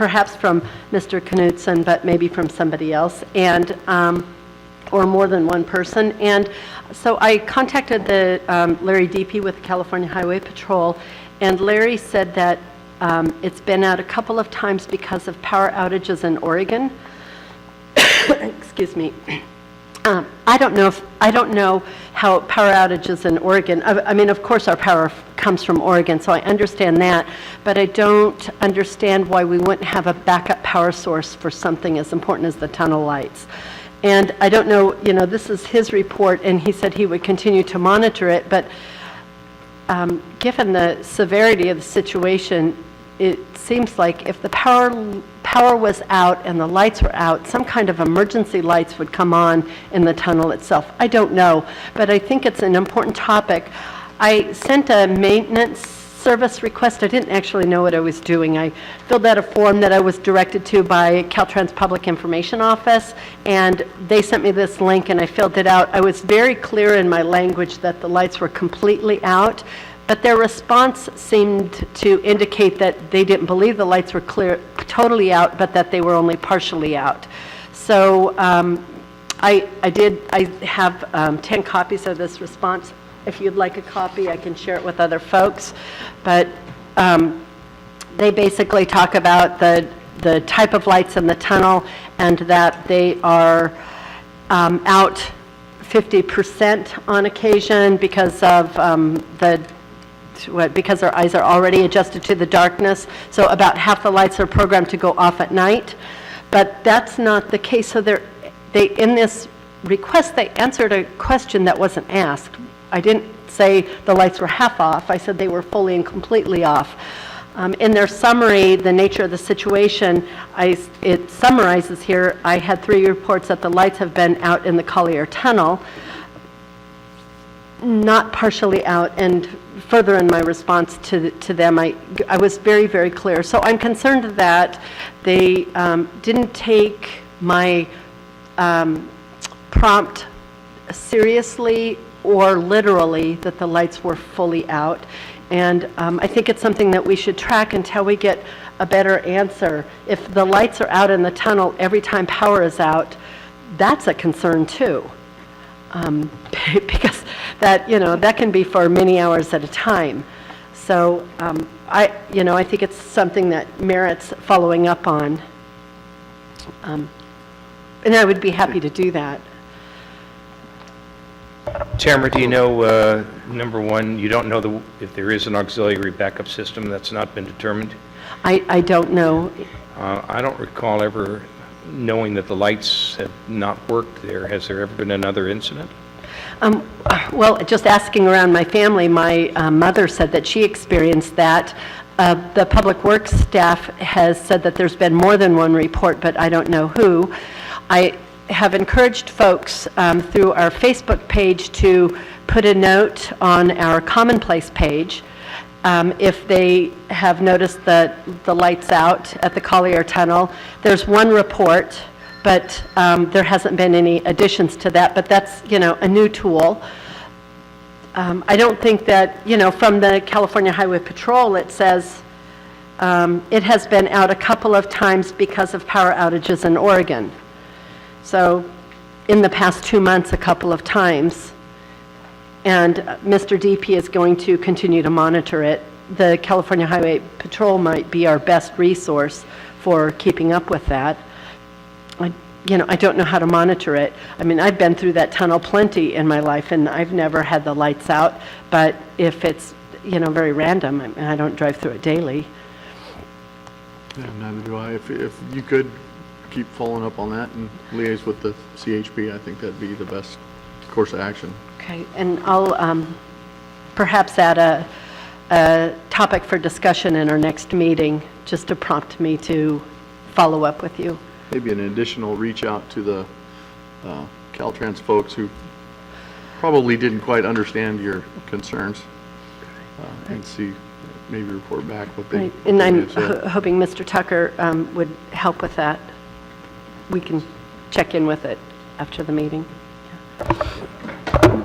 perhaps from Mr. Knudsen, but maybe from somebody else, and or more than one person. And so I contacted the Larry Deepy with California Highway Patrol, and Larry said that it's been out a couple of times because of power outages in Oregon. Excuse me. I don't know how power outages in Oregon. I mean, of course, our power comes from Oregon, so I understand that. But I don't understand why we wouldn't have a backup power source for something as important as the tunnel lights. And I don't know. This is his report, and he said he would continue to monitor it. But given the severity of the situation, it seems like if the power was out and the lights were out, some kind of emergency lights would come on in the tunnel itself. I don't know, but I think it's an important topic. I sent a maintenance service request. I didn't actually know what I was doing. I filled out a form that I was directed to by Caltrans Public Information Office, and they sent me this link, and I filled it out. I was very clear in my language that the lights were completely out, but their response seemed to indicate that they didn't believe the lights were totally out, but that they were only partially out. So I have 10 copies of this response. If you'd like a copy, I can share it with other folks. But they basically talk about the type of lights in the tunnel, and that they are out 50% on occasion because of because their eyes are already adjusted to the darkness. So about half the lights are programmed to go off at night. But that's not the case. So in this request, they answered a question that wasn't asked. I didn't say the lights were half off. I said they were fully and completely off. In their summary, the nature of the situation, it summarizes here, I had 3 reports that the lights have been out in the Collier Tunnel, not partially out, and further in my response to them, I was very, very clear. So I'm concerned that they didn't take my prompt seriously or literally, that the lights were fully out. And I think it's something that we should track until we get a better answer. If the lights are out in the tunnel every time power is out, that's a concern too. Because that can be for many hours at a time. So I think it's something that merits following up on. And I would be happy to do that. Tamara, do you know, number one, you don't know if there is an auxiliary backup system that's not been determined? I don't know. I don't recall ever knowing that the lights have not worked there. Has there ever been another incident? Well, just asking around my family, my mother said that she experienced that. The Public Works staff has said that there's been more than one report, but I don't know who. I have encouraged folks through our Facebook page to put a note on our Commonplace page if they have noticed that the lights out at the Collier Tunnel. There's one report, but there hasn't been any additions to that, but that's, a new tool. I don't think that, from the California Highway Patrol, it says it has been out a couple of times because of power outages in Oregon. So in the past 2 months, a couple of times. And Mr. DP is going to continue to monitor it. The California Highway Patrol might be our best resource for keeping up with that. I don't know how to monitor it. I mean, I've been through that tunnel plenty in my life, and I've never had the lights out. But if it's, very random, I don't drive through it daily. Yeah, neither do I. If you could keep following up on that and liaise with the CHP, I think that'd be the best course of action. Okay, and I'll perhaps add a topic for discussion in our next meeting, just to prompt me to follow up with you. Maybe an additional reach out to the Caltrans folks who probably didn't quite understand your concerns and see, maybe report back what they Right. And I'm have said. hoping Mr. Tucker would help with that. We can check in with it after the meeting.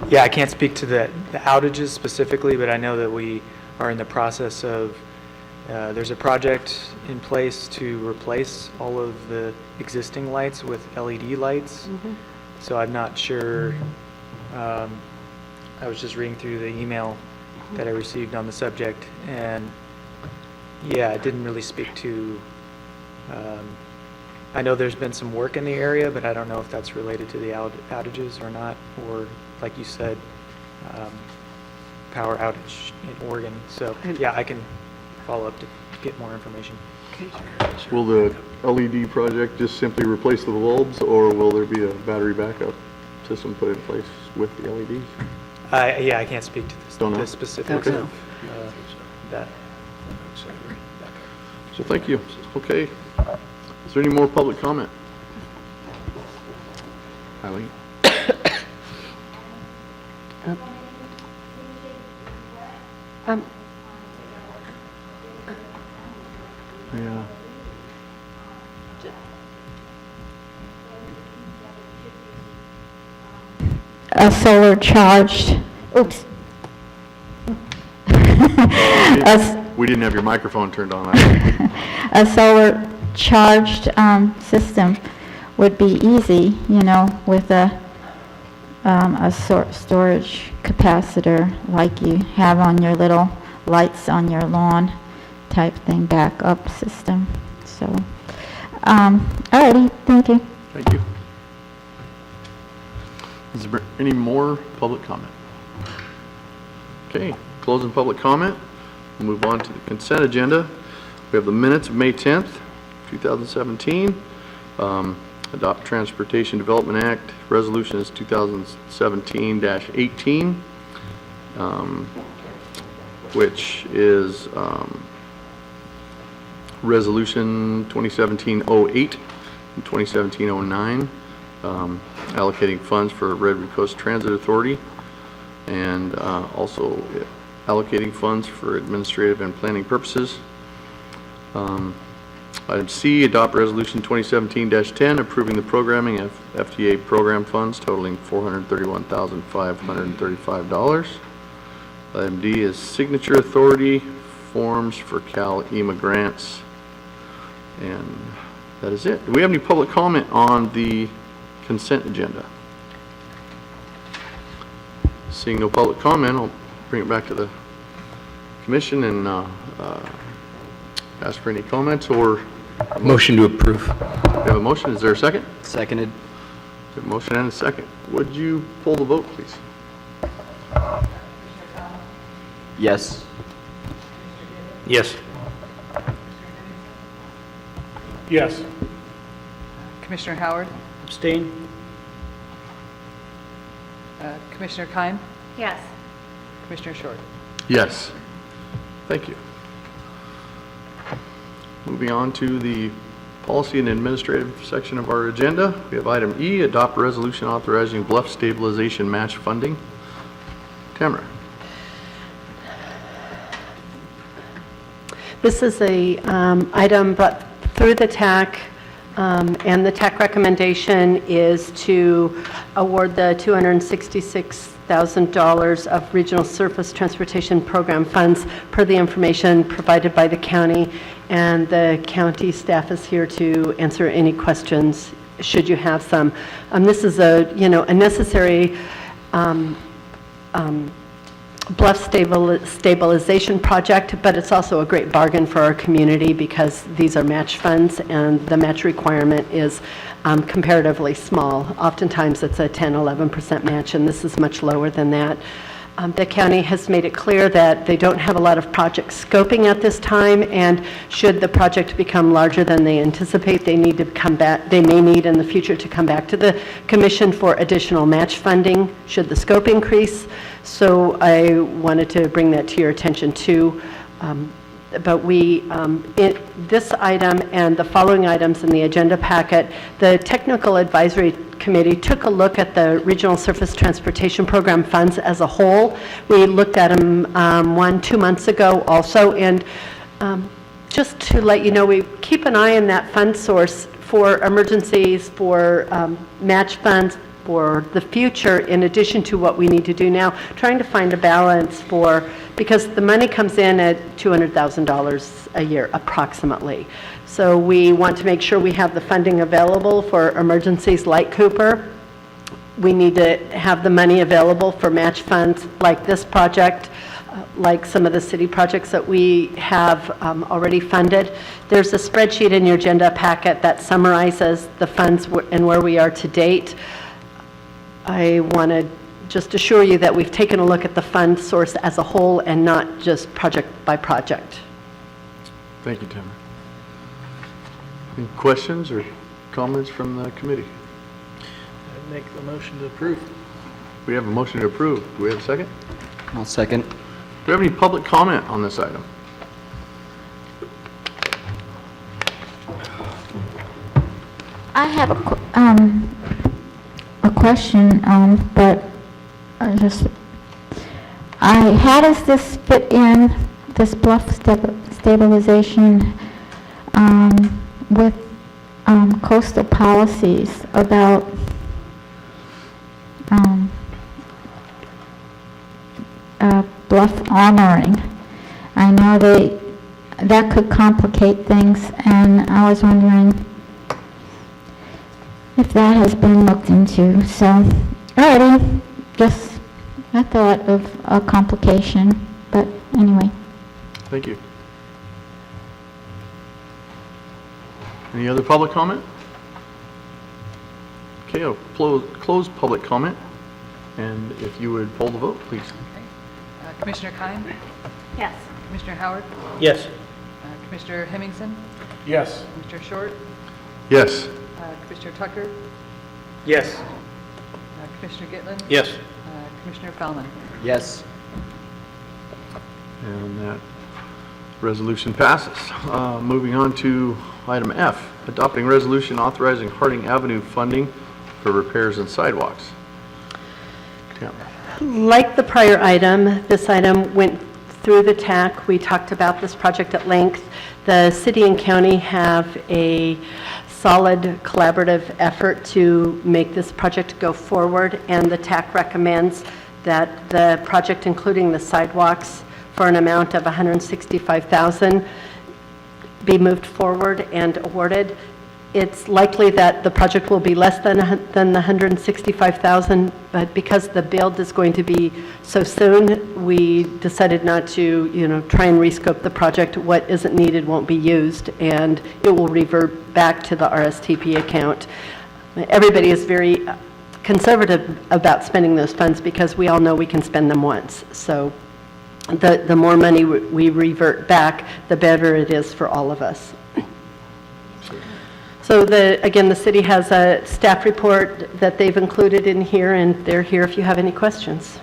Yeah, I can't speak to the outages specifically, but I know that we are in the process of There's a project in place to replace all of the existing lights with LED lights. So I'm not sure, I was just reading through the email that I received on the subject, and yeah, it didn't really speak to, I know there's been some work in the area, but I don't know if that's related to the outages or not, or like you said, power outage in Oregon. So yeah, I can follow up to get more information. Will the LED project just simply replace the bulbs, or will there be a battery backup system put in place with the LEDs? Yeah, I can't speak to Don't know. the specifics Okay. of that. So thank you. Okay. Is there any more public comment? Eileen? Yeah. A solar charged, oops. We didn't have your microphone turned on. A solar charged system would be easy, you know, with a storage capacitor like you have on your little lights on your lawn type thing, backup system. So, alrighty, thank you. Thank you. Is there any more public comment? Okay, closing public comment. We'll move on to the consent agenda. We have the minutes of May 10th, 2017. Adopt Transportation Development Act. Resolution is 2017-18, which is Resolution 2017-08 and 2017-09, allocating funds for Red River Coast Transit Authority, and also allocating funds for administrative and planning purposes. Item C, adopt resolution 2017-10, approving the programming of FTA program funds totaling $431,535. Item D is signature authority forms for Cal EMA grants. And that is it. Do we have any public comment on the consent agenda? Seeing no public comment, I'll bring it back to the commission and ask for any comments or... Motion to approve. We have a motion. Is there a second? Seconded. We have a motion and a second. Would you poll the vote, please? Yes. Yes. Yes. Commissioner Howard? Abstain. Commissioner Kime? Yes. Commissioner Short? Yes. Thank you. Moving on to the policy and administrative section of our agenda, we have item E, adopt resolution authorizing bluff stabilization match funding. Tamara. This is a item brought through the TAC, and the TAC recommendation is to award the $266,000 of Regional Surface Transportation Program funds per the information provided by the county, and the county staff is here to answer any questions should you have some. This is a necessary bluff stabilization project, but it's also a great bargain for our community because these are match funds and the match requirement is comparatively small. Oftentimes it's a 10-11% match, and this is much lower than that. The county has made it clear that they don't have a lot of project scoping at this time, and should the project become larger than they anticipate, they need to come back. They may need in the future to come back to the commission for additional match funding should the scope increase. So I wanted to bring that to your attention too. But this item and the following items in the agenda packet, the Technical Advisory Committee took a look at the Regional Surface Transportation Program funds as a whole. We looked at them 1-2 months ago also, and just to let you know, we keep an eye on that fund source for emergencies, for match funds, for the future, in addition to what we need to do now, trying to find a balance for because the money comes in at $200,000 a year approximately. So we want to make sure we have the funding available for emergencies like Cooper. We need to have the money available for match funds like this project, like some of the city projects that we have already funded. There's a spreadsheet in your agenda packet that summarizes the funds and where we are to date. I want to just assure you that we've taken a look at the fund source as a whole and not just project by project. Thank you, Tamara. Any questions or comments from the committee? I'd make the motion to approve. We have a motion to approve. Do we have a second? I'll second. Do we have any public comment on this item? I have a question, but how does this fit in, this bluff stabilization, with coastal policies about bluff armoring? I know that could complicate things, and I was wondering if that has been looked into. So, alrighty, just a thought of a complication, but anyway. Thank you. Any other public comment? Okay, I'll close public comment, and if you would poll the vote, please. Commissioner Kime? Yes. Commissioner Howard? Yes. Commissioner Hemmingson? Yes. Commissioner Short? Yes. Commissioner Tucker? Yes. Commissioner Gitlin? Yes. Commissioner Fellman? Yes. And that resolution passes. Moving on to item F, adopting resolution authorizing Harding Avenue funding for repairs and sidewalks. Tamara. Like the prior item, this item went through the TAC. We talked about this project at length. The city and county have a solid collaborative effort to make this project go forward, and the TAC recommends that the project, including the sidewalks, for an amount of $165,000 be moved forward and awarded. It's likely that the project will be less than the $165,000, but because the build is going to be so soon, we decided not to, try and rescope the project. What isn't needed won't be used, and it will revert back to the RSTP account. Everybody is very conservative about spending those funds because we all know we can spend them once. So the more money we revert back, the better it is for all of us. So again, the city has a staff report that they've included in here, and they're here if you have any questions.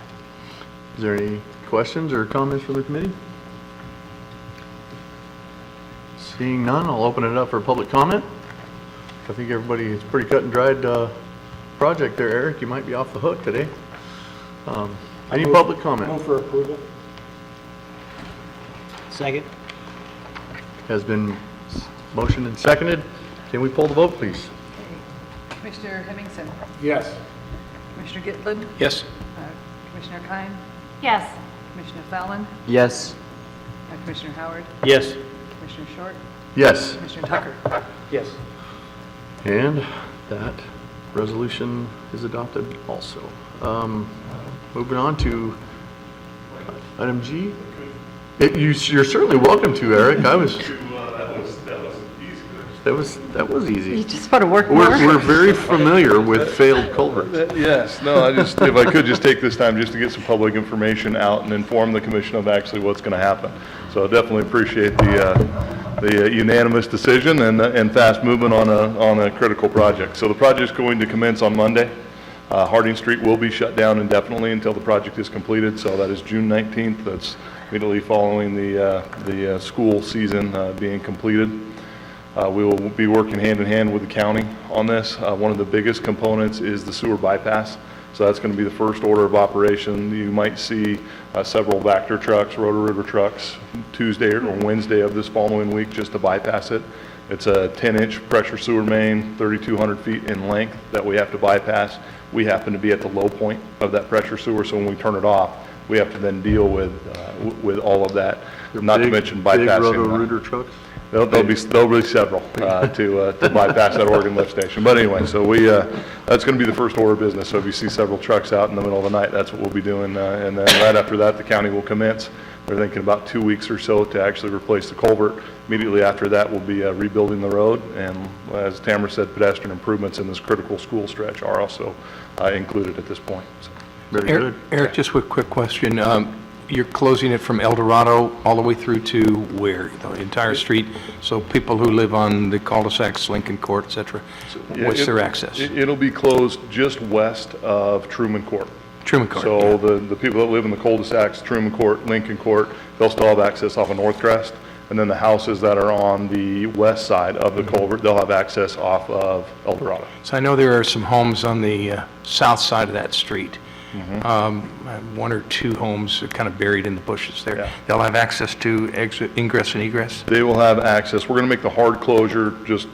Is there any questions or comments from the committee? Seeing none, I'll open it up for public comment. I think everybody, it's pretty cut and dried project there, Eric. You might be off the hook today. Any public comment? Move for approval. Second? Has been motioned and seconded. Can we pull the vote, please? Commissioner Hemmingson? Yes. Commissioner Gitlin? Yes. Commissioner Kime? Yes. Commissioner Fallon? Yes. Commissioner Howard? Yes. Commissioner Short? Yes. Commissioner Tucker? Yes. And that resolution is adopted also. Moving on to item G. You're certainly welcome to, Eric. That was You easy. just want to work more? We're very familiar with failed culverts. Yes, no, if I could just take this time just to get some public information out and inform the commission of actually what's going to happen. So I definitely appreciate the unanimous decision and fast movement on a critical project. So the project's going to commence on Monday. Harding Street will be shut down indefinitely until the project is completed, so that is June 19th. That's immediately following the school season being completed. We will be working hand in hand with the county on this. One of the biggest components is the sewer bypass. So that's going to be the first order of operation. You might see several Vector trucks, Roto-Rooter trucks, Tuesday or Wednesday of this following week just to bypass it. It's a 10-inch pressure sewer main, 3,200 feet in length that we have to bypass. We happen to be at the low point of that pressure sewer, so when we turn it off, we have to then deal with all of that, not to mention bypassing. Big Roto-Rooter trucks? There'll be several to bypass that Oregon lift station. But anyway, so that's going to be the first order of business. So if you see several trucks out in the middle of the night, that's what we'll be doing. And then right after that, the county will commence. They're thinking about 2 weeks or so to actually replace the culvert. Immediately after that, we'll be rebuilding the road. And as Tamara said, pedestrian improvements in this critical school stretch are also included at this point. So, Very good. Eric, just a quick question. You're closing it from El Dorado all the way through to where? The entire street? So people who live on the cul-de-sacs, Lincoln Court, et cetera, what's their access? It'll be closed just west of Truman Court. Truman Court, So yeah. the people that live in the cul-de-sacs, Truman Court, Lincoln Court, they'll still have access off of North Crest. And then the houses that are on the west side of the culvert, they'll have access off of El Dorado. So I know there are some homes on the south side of that street. One or two homes are kind of buried in the bushes there. Yeah. They'll have access to exit, ingress and egress? They will have access. We're going to make the hard closure just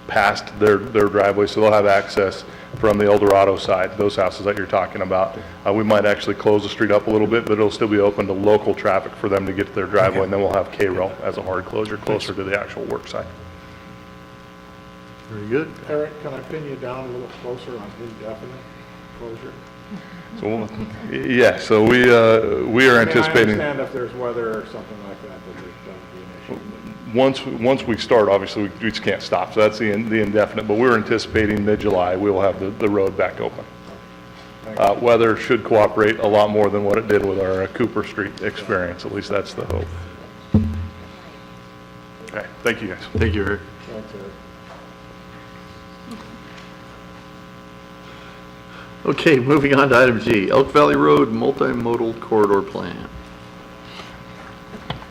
past their driveway, so they'll have access from the El Dorado side, those houses that you're talking about. We might actually close the street up a little bit, but it'll still be open to local traffic for them to get to their driveway, and then we'll have K-Rail as a hard closure closer to the actual work site. Very good. Eric, can I pin you down a little closer on indefinite closure? So, yeah, so we are anticipating. I understand if there's weather or something like that, that would be an issue. Once we start, obviously, we just can't stop, so that's the indefinite, but we're anticipating mid-July, we will have the road back open. Weather should cooperate a lot more than what it did with our Cooper Street experience, at least that's the hope. Okay, thank you, guys. Thank you, Eric. Thanks, Eric. Okay, moving on to item G, Elk Valley Road Multimodal Corridor Plan.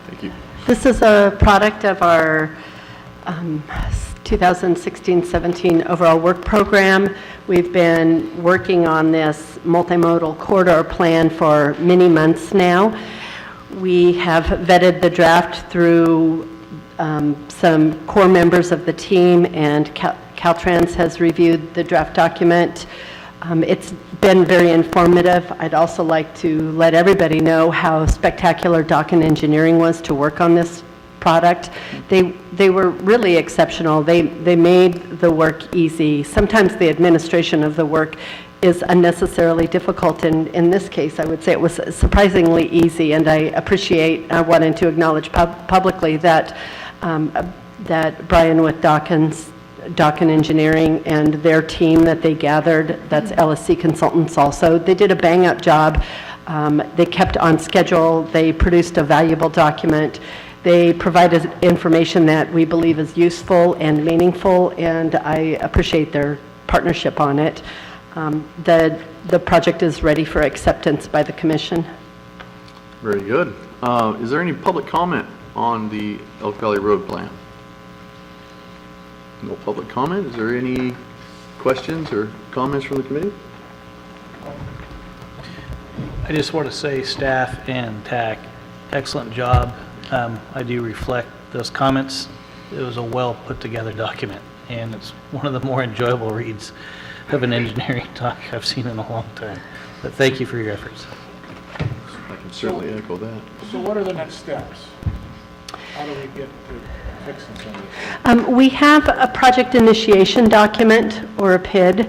Thank you. This is a product of our 2016-17 overall work program. We've been working on this multimodal corridor plan for many months now. We have vetted the draft through some core members of the team, and Caltrans has reviewed the draft document. It's been very informative. I'd also like to let everybody know how spectacular Dokken Engineering was to work on this product. They were really exceptional. They made the work easy. Sometimes the administration of the work is unnecessarily difficult. In this case, I would say it was surprisingly easy, and I wanted to acknowledge publicly that that Brian with Dokken Engineering and their team that they gathered, that's LSC Consultants also, they did a bang-up job. They kept on schedule. They produced a valuable document. They provided information that we believe is useful and meaningful, and I appreciate their partnership on it. The project is ready for acceptance by the commission. Very good. Is there any public comment on the Elk Valley Road plan? No public comment. Is there any questions or comments from the committee? I just want to say staff and TAC, excellent job. I do reflect those comments. It was a well put together document, and it's one of the more enjoyable reads of an engineering doc I've seen in a long time. But thank you for your efforts. I can certainly echo that. So what are the next steps? How do we get to fixing some of this? We have a project initiation document, or a PID,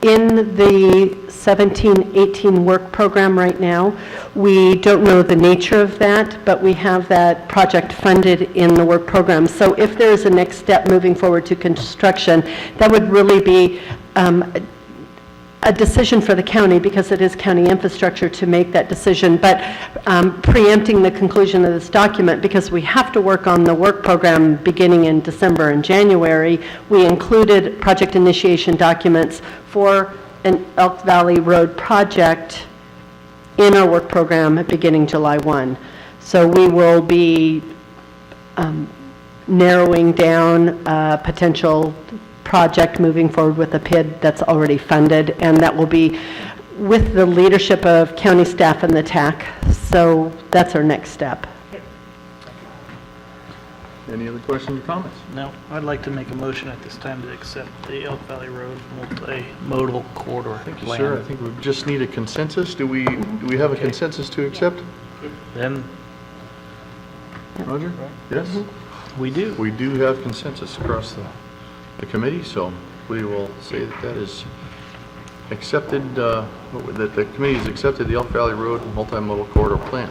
in the 17-18 work program right now. We don't know the nature of that, but we have that project funded in the work program. So if there is a next step moving forward to construction, that would really be a decision for the county, because it is county infrastructure to make that decision. But preempting the conclusion of this document, because we have to work on the work program beginning in December and January, we included project initiation documents for an Elk Valley Road project in our work program beginning July 1. So we will be narrowing down potential project moving forward with a PID that's already funded, and that will be with the leadership of county staff and the TAC. So that's our next step. Any other questions or comments? No, I'd like to make a motion at this time to accept the Elk Valley Road multimodal corridor Thank you, plan. sir. I think we just need a consensus. Do we have a consensus to accept? Then Roger? Yes? we do. We do have consensus across the committee, so we will say that that is accepted, that the committee has accepted the Elk Valley Road multimodal corridor plan.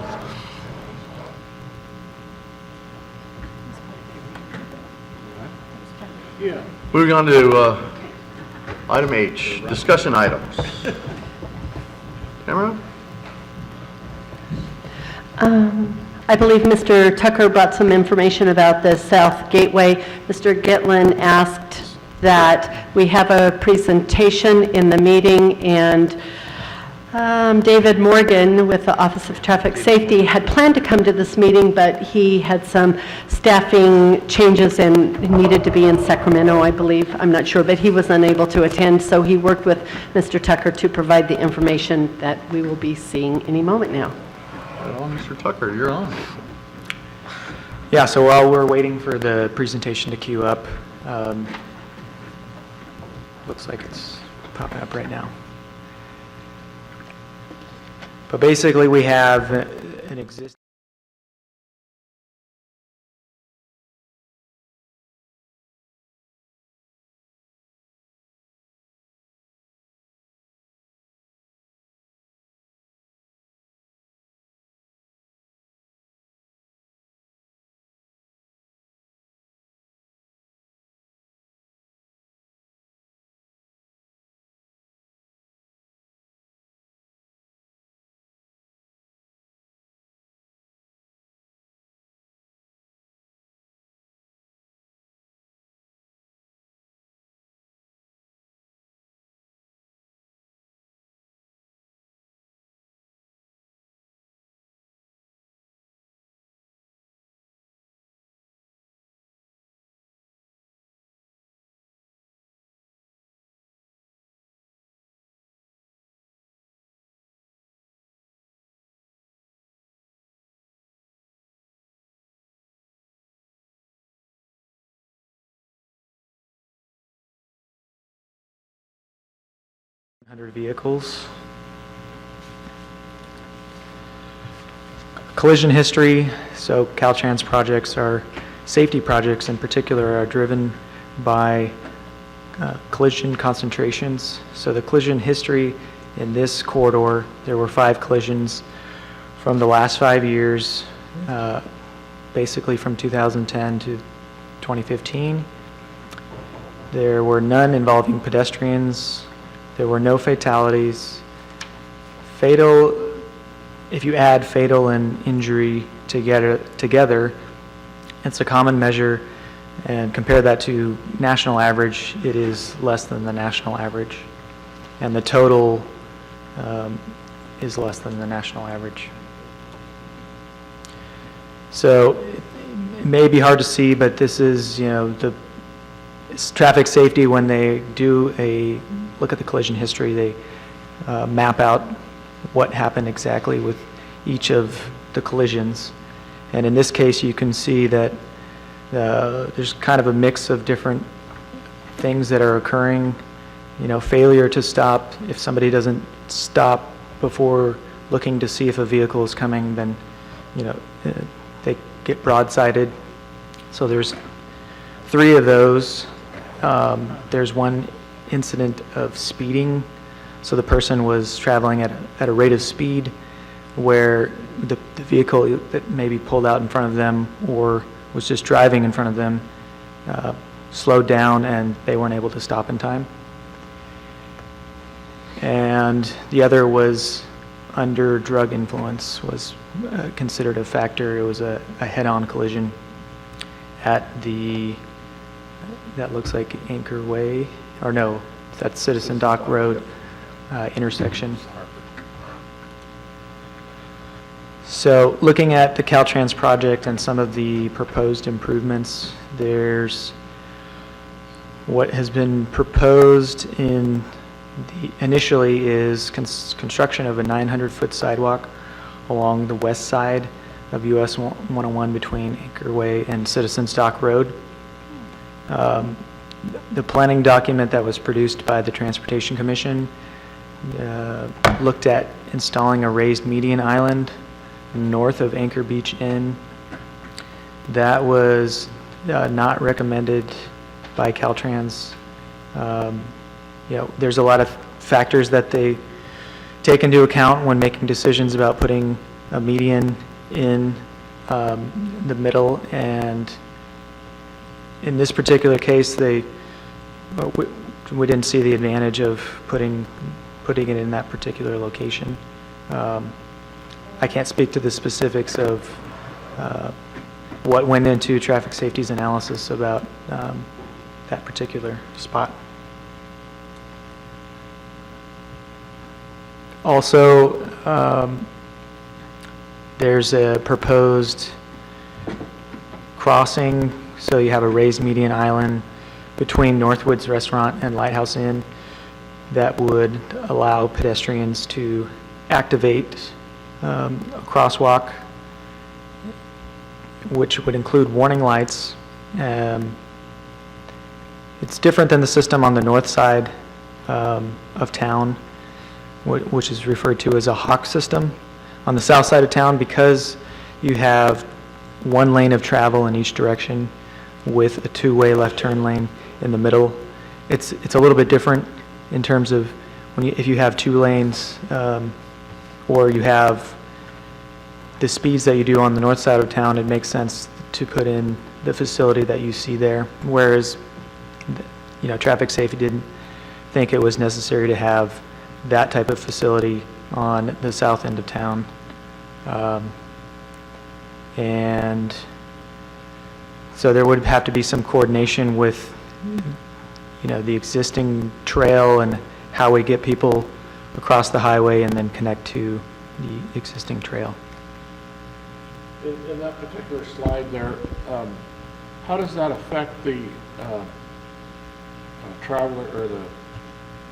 Yeah. Moving on to item H, discussion items. Tamara? I believe Mr. Tucker brought some information about the South Gateway. Mr. Gitlin asked that we have a presentation in the meeting, and David Morgan with the Office of Traffic Safety had planned to come to this meeting, but he had some staffing changes and needed to be in Sacramento, I believe. I'm not sure, but he was unable to attend, so he worked with Mr. Tucker to provide the information that we will be seeing any moment now. Well, Mr. Tucker, you're on. Yeah, so while we're waiting for the presentation to queue up, looks like it's popping up right now. But basically, we have an existing vehicles. Collision history, so Caltrans projects are, safety projects in particular, are driven by collision concentrations. So the collision history in this corridor, there were 5 collisions from the last 5 years, basically from 2010 to 2015. There were none involving pedestrians. There were no fatalities. Fatal, if you add fatal and injury together, it's a common measure, and compare that to national average, it is less than the national average. And the total is less than the national average. So it may be hard to see, but this is, it's traffic safety. When they do a look at the collision history, they map out what happened exactly with each of the collisions. And in this case, you can see that there's kind of a mix of different things that are occurring. Failure to stop. If somebody doesn't stop before looking to see if a vehicle is coming, then they get broadsided. So there's 3 of those. There's one incident of speeding. So the person was traveling at a rate of speed where the vehicle that maybe pulled out in front of them or was just driving in front of them slowed down and they weren't able to stop in time. And the other was under drug influence, was considered a factor. It was a head-on collision at that looks like Anchor Way, or no, that's Citizen Dock Road intersection. So looking at the Caltrans project and some of the proposed improvements, there's what has been proposed initially is construction of a 900-foot sidewalk along the west side of US 101 between Anchor Way and Citizens Dock Road. The planning document that was produced by the Transportation Commission looked at installing a raised median island north of Anchor Beach Inn. That was not recommended by Caltrans. There's a lot of factors that they take into account when making decisions about putting a median in the middle, and in this particular case, we didn't see the advantage of putting it in that particular location. I can't speak to the specifics of what went into traffic safety's analysis about that particular spot. Also, there's a proposed crossing, so you have a raised median island between Northwoods Restaurant and Lighthouse Inn that would allow pedestrians to activate a crosswalk, which would include warning lights. It's different than the system on the north side of town, which is referred to as a hawk system. On the south side of town, because you have one lane of travel in each direction with a two-way left turn lane in the middle, it's a little bit different in terms of if you have two lanes, or you have the speeds that you do on the north side of town, it makes sense to put in the facility that you see there. Whereas, traffic safety didn't think it was necessary to have that type of facility on the south end of town. And so there would have to be some coordination with, the existing trail and how we get people across the highway and then connect to the existing trail. In that particular slide there, how does that affect the traveler or the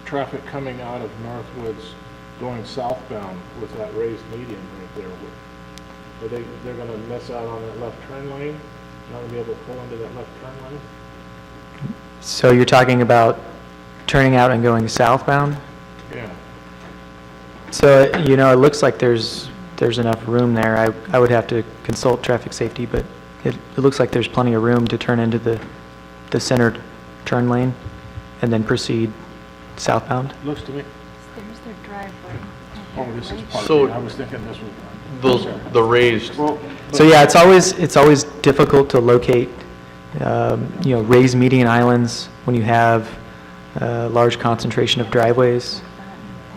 traffic coming out of Northwoods going southbound with that raised median right there? They're going to miss out on that left turn lane? Not going to be able to pull into that left turn lane? So you're talking about turning out and going southbound? Yeah. So, it looks like there's enough room there. I would have to consult traffic safety, but it looks like there's plenty of room to turn into the centered turn lane and then proceed southbound. Looks to me. There's their driveway. Oh, this is parking. So- I was thinking this was. The raised, So yeah, it's always difficult to locate, raised median islands when you have a large concentration of driveways.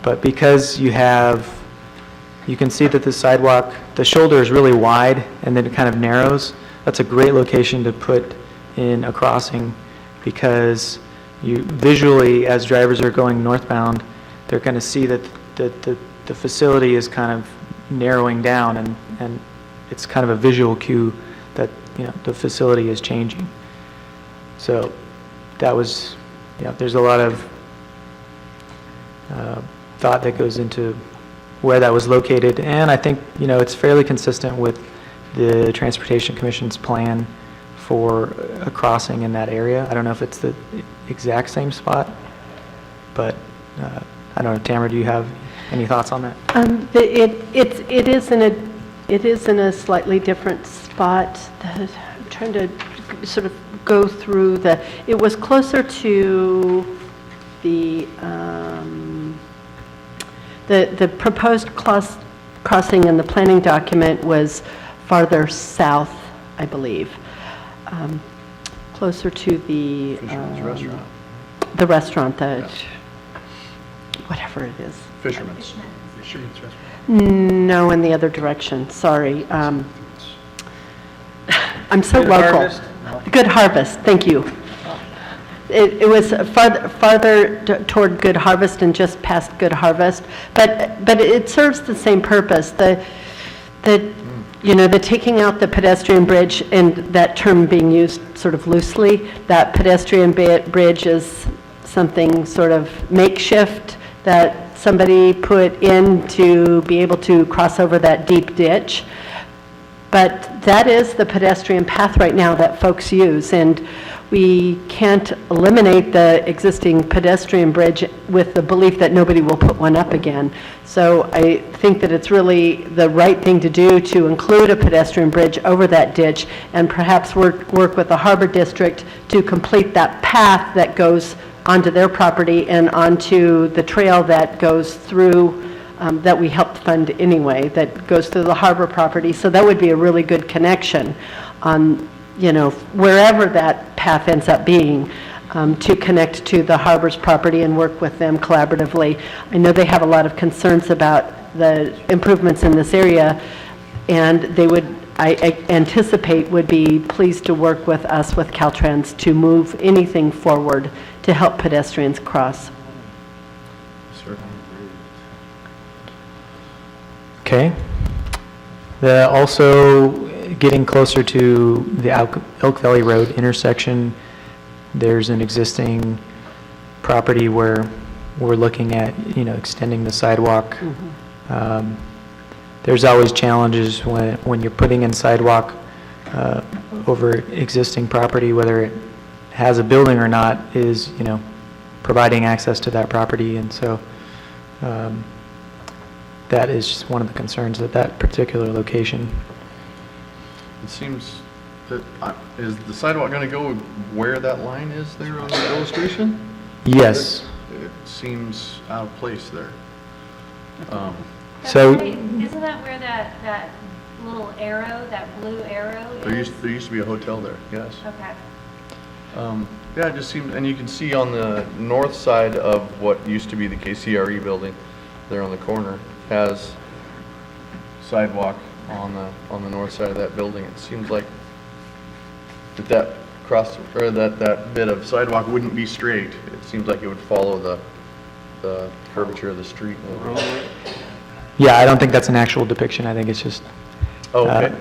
But because you can see that the sidewalk, the shoulder is really wide and then it kind of narrows. That's a great location to put in a crossing, because you visually, as drivers are going northbound, they're going to see that the facility is kind of narrowing down, and it's kind of a visual cue that, the facility is changing. So that was, there's a lot of thought that goes into where that was located, and I think, it's fairly consistent with the Transportation Commission's plan for a crossing in that area. I don't know if it's the exact same spot, but I don't know, Tamara, do you have any thoughts on that? It is in a slightly different spot. I'm trying to sort of go through it was closer to the proposed crossing in the planning document was farther south, I believe. Closer to the... Fisherman's Restaurant. The restaurant, whatever it is. Fisherman's. No, in the other direction, sorry. I'm so local. Good Harvest, thank you. It was farther toward Good Harvest and just past Good Harvest, but it serves the same purpose. The taking out the pedestrian bridge, and that term being used sort of loosely, that pedestrian bridge is something sort of makeshift that somebody put in to be able to cross over that deep ditch. But that is the pedestrian path right now that folks use, and we can't eliminate the existing pedestrian bridge with the belief that nobody will put one up again. So I think that it's really the right thing to do to include a pedestrian bridge over that ditch and perhaps work with the Harbor District to complete that path that goes onto their property and onto the trail that goes through, that we helped fund anyway, that goes through the harbor property. So that would be a really good connection on, wherever that path ends up being, to connect to the harbor's property and work with them collaboratively. I know they have a lot of concerns about the improvements in this area, and they would, I anticipate, would be pleased to work with us, with Caltrans, to move anything forward to help pedestrians cross. Okay. Also, getting closer to the Elk Valley Road intersection, there's an existing property where we're looking at, extending the sidewalk. There's always challenges when you're putting in sidewalk over existing property, whether it has a building or not, is, providing access to that property. And so that is just one of the concerns at that particular location. It seems that, is the sidewalk going to go where that line is there on the illustration? Yes. It seems out of place there. So- Isn't that where that little arrow, that blue arrow is? There used to be a hotel there, yes. Okay. Yeah, it just seems, and you can see on the north side of what used to be the KCRE building, there on the corner, has sidewalk on the north side of that building. It seems like that bit of sidewalk wouldn't be straight. It seems like it would follow the curvature of the street. Yeah, I don't think that's an actual depiction. I think it's just Oh, okay.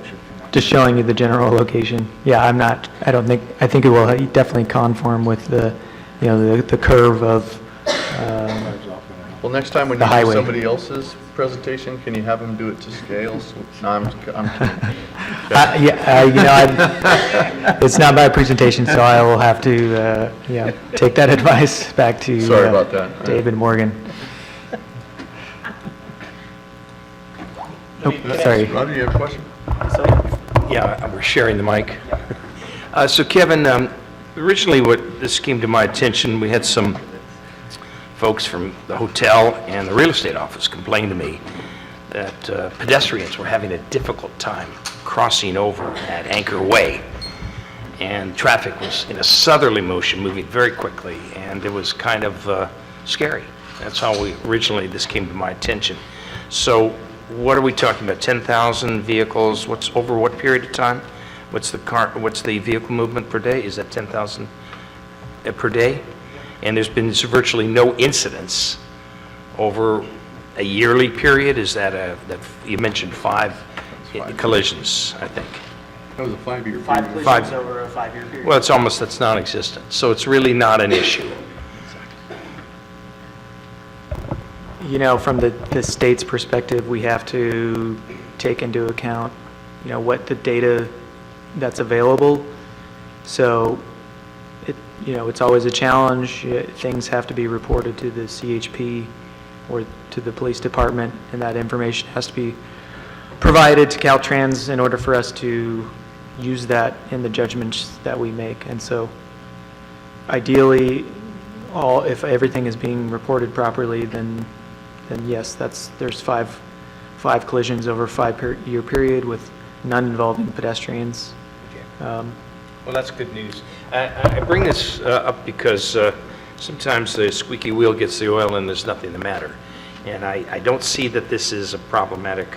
just showing you the general location. Yeah, I think it will definitely conform with the curve of, Well, next time when the you do highway. somebody else's presentation, can you have them do it to scales? No, I'm kidding. it's not my presentation, so I will have to, take that advice back to Sorry about that. David Morgan. Oh, sorry. Roger, you have a question? Yeah, we're sharing the mic. So Kevin, originally this came to my attention, we had some folks from the hotel and the real estate office complain to me that pedestrians were having a difficult time crossing over at Anchor Way. And traffic was in a southerly motion, moving very quickly, and it was kind of scary. That's how this came to my attention. So what are we talking about, 10,000 vehicles? What's over what period of time? What's the vehicle movement per day? Is that 10,000 per day? And there's been virtually no incidents over a yearly period? Is that you mentioned 5 collisions, I think. That was a 5-year period. 5 collisions over a 5-year period. Well, that's non-existent, so it's really not an issue. From the state's perspective, we have to take into account, what the data that's available. So, it's always a challenge. Things have to be reported to the CHP or to the police department, and that information has to be provided to Caltrans in order for us to use that in the judgments that we make. And so, ideally, if everything is being reported properly, then yes, there's 5 collisions over a 5-year period with none involving pedestrians. Well, that's good news. I bring this up because sometimes the squeaky wheel gets the oil and there's nothing the matter. And I don't see that this is a problematic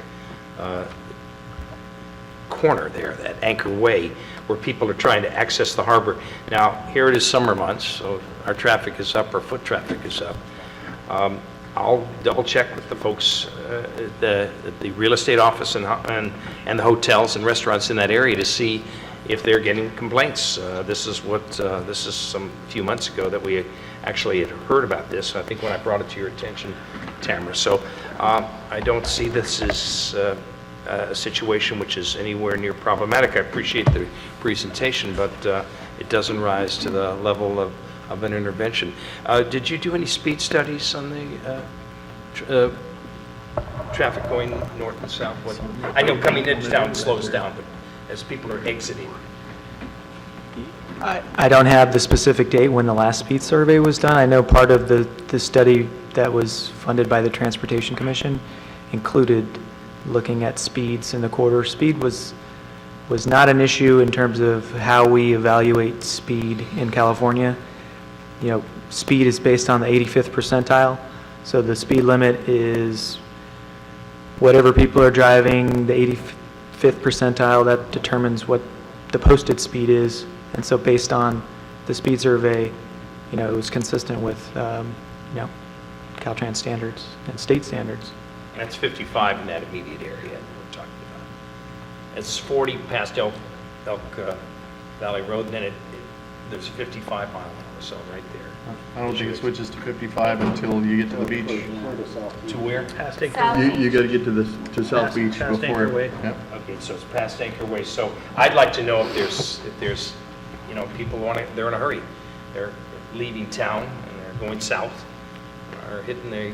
corner there, that Anchor Way, where people are trying to access the harbor. Now, here it is summer months, so our traffic is up, our foot traffic is up. I'll double check with the folks at the real estate office and the hotels and restaurants in that area to see if they're getting complaints. This is some few months ago that we actually had heard about this, I think when I brought it to your attention, Tamara. So I don't see this as a situation which is anywhere near problematic. I appreciate the presentation, but it doesn't rise to the level of an intervention. Did you do any speed studies on the traffic going north and south? I know coming into town slows down, but as people are exiting. I don't have the specific date when the last speed survey was done. I know part of the study that was funded by the Transportation Commission included looking at speeds in the corridor. Speed was not an issue in terms of how we evaluate speed in California. You know, speed is based on the 85th percentile, so the speed limit is whatever people are driving, the 85th percentile, that determines what the posted speed is. And so based on the speed survey, you know, it was consistent with, you know, Caltrans standards and state standards. That's 55 in that immediate area that we're talking about. It's 40 past Elk Valley Road, and then there's a 55 mile an hour, so right there. I don't think it switches to 55 until you get to the beach. To where? Past Acre South. You got to get to South Beach Past before. Anchor Way. Yep. Okay, so it's past Anchor Way. So I'd like to know if there's, you know, people they're in a hurry. They're leaving town and they're going south, or hitting the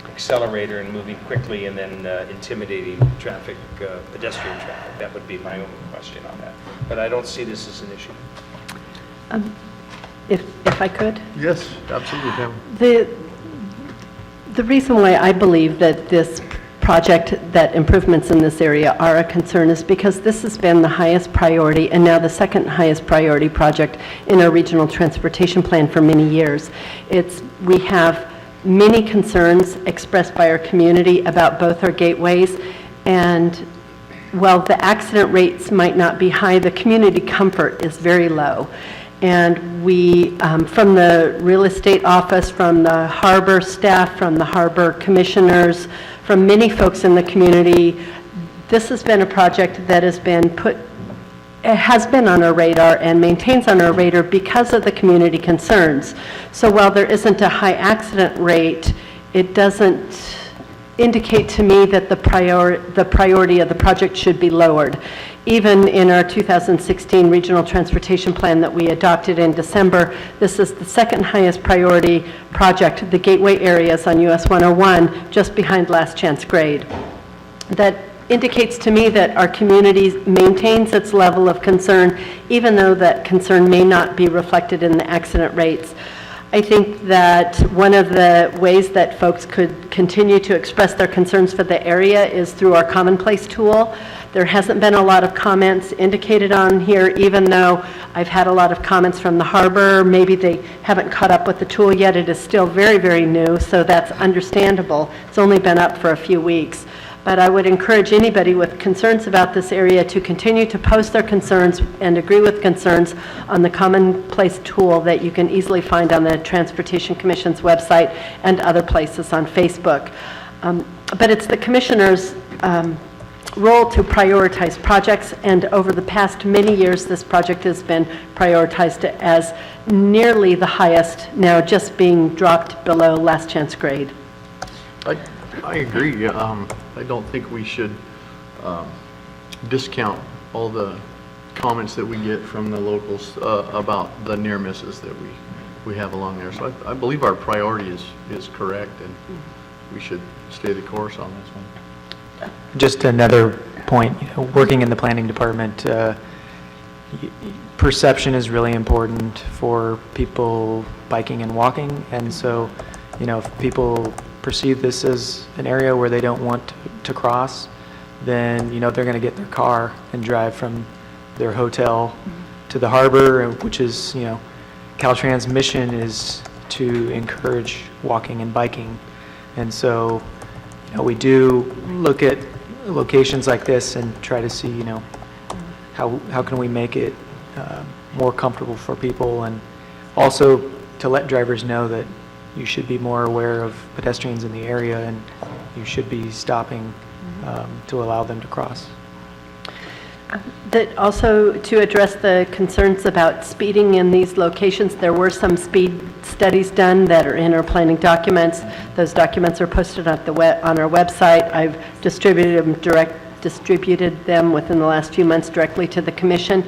accelerator and moving quickly and then intimidating traffic, pedestrian traffic. That would be my only question on that. But I don't see this as an issue. If I could? Yes, absolutely, Pam. The reason why I believe that this project, that improvements in this area are a concern is because this has been the highest priority and now the second highest priority project in our regional transportation plan for many years. We have many concerns expressed by our community about both our gateways, and while the accident rates might not be high, the community comfort is very low. And we, from the real estate office, from the harbor staff, from the harbor commissioners, from many folks in the community, this has been a project that has been on our radar and maintains on our radar because of the community concerns. So while there isn't a high accident rate, it doesn't indicate to me that the priority of the project should be lowered. Even in our 2016 Regional Transportation Plan that we adopted in December, this is the second highest priority project, the gateway areas on US 101, just behind Last Chance Grade. That indicates to me that our community maintains its level of concern, even though that concern may not be reflected in the accident rates. I think that one of the ways that folks could continue to express their concerns for the area is through our Commonplace tool. There hasn't been a lot of comments indicated on here, even though I've had a lot of comments from the harbor. Maybe they haven't caught up with the tool yet. It is still very, very new, so that's understandable. It's only been up for a few weeks. But I would encourage anybody with concerns about this area to continue to post their concerns and agree with concerns on the Commonplace tool that you can easily find on the Transportation Commission's website and other places on Facebook. But it's the commissioner's role to prioritize projects, and over the past many years, this project has been prioritized as nearly the highest, now just being dropped below Last Chance Grade. I agree. I don't think we should discount all the comments that we get from the locals about the near misses that we have along there. So I believe our priority is correct, and we should stay the course on this one. Just another point, you know, working in the planning department, perception is really important for people biking and walking, and so, you know, if people perceive this as an area where they don't want to cross, then, you know, they're going to get in their car and drive from their hotel to the harbor, which is, you know, Caltrans' mission is to encourage walking and biking. And so, you know, we do look at locations like this and try to see, you know, how can we make it more comfortable for people, and also to let drivers know that you should be more aware of pedestrians in the area and you should be stopping to allow them to cross. That also, to address the concerns about speeding in these locations, there were some speed studies done that are in our planning documents. Those documents are posted on our website. I've distributed them within the last few months directly to the commission.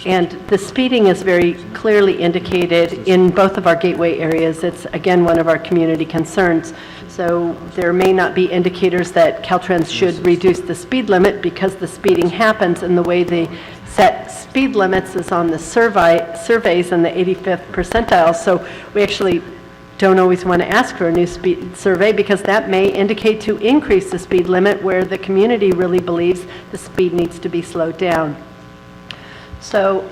And the speeding is very clearly indicated in both of our gateway areas. It's, again, one of our community concerns. So there may not be indicators that Caltrans should reduce the speed limit because the speeding happens, and the way they set speed limits is on the surveys in the 85th percentile. So we actually don't always want to ask for a new speed survey because that may indicate to increase the speed limit where the community really believes the speed needs to be slowed down. So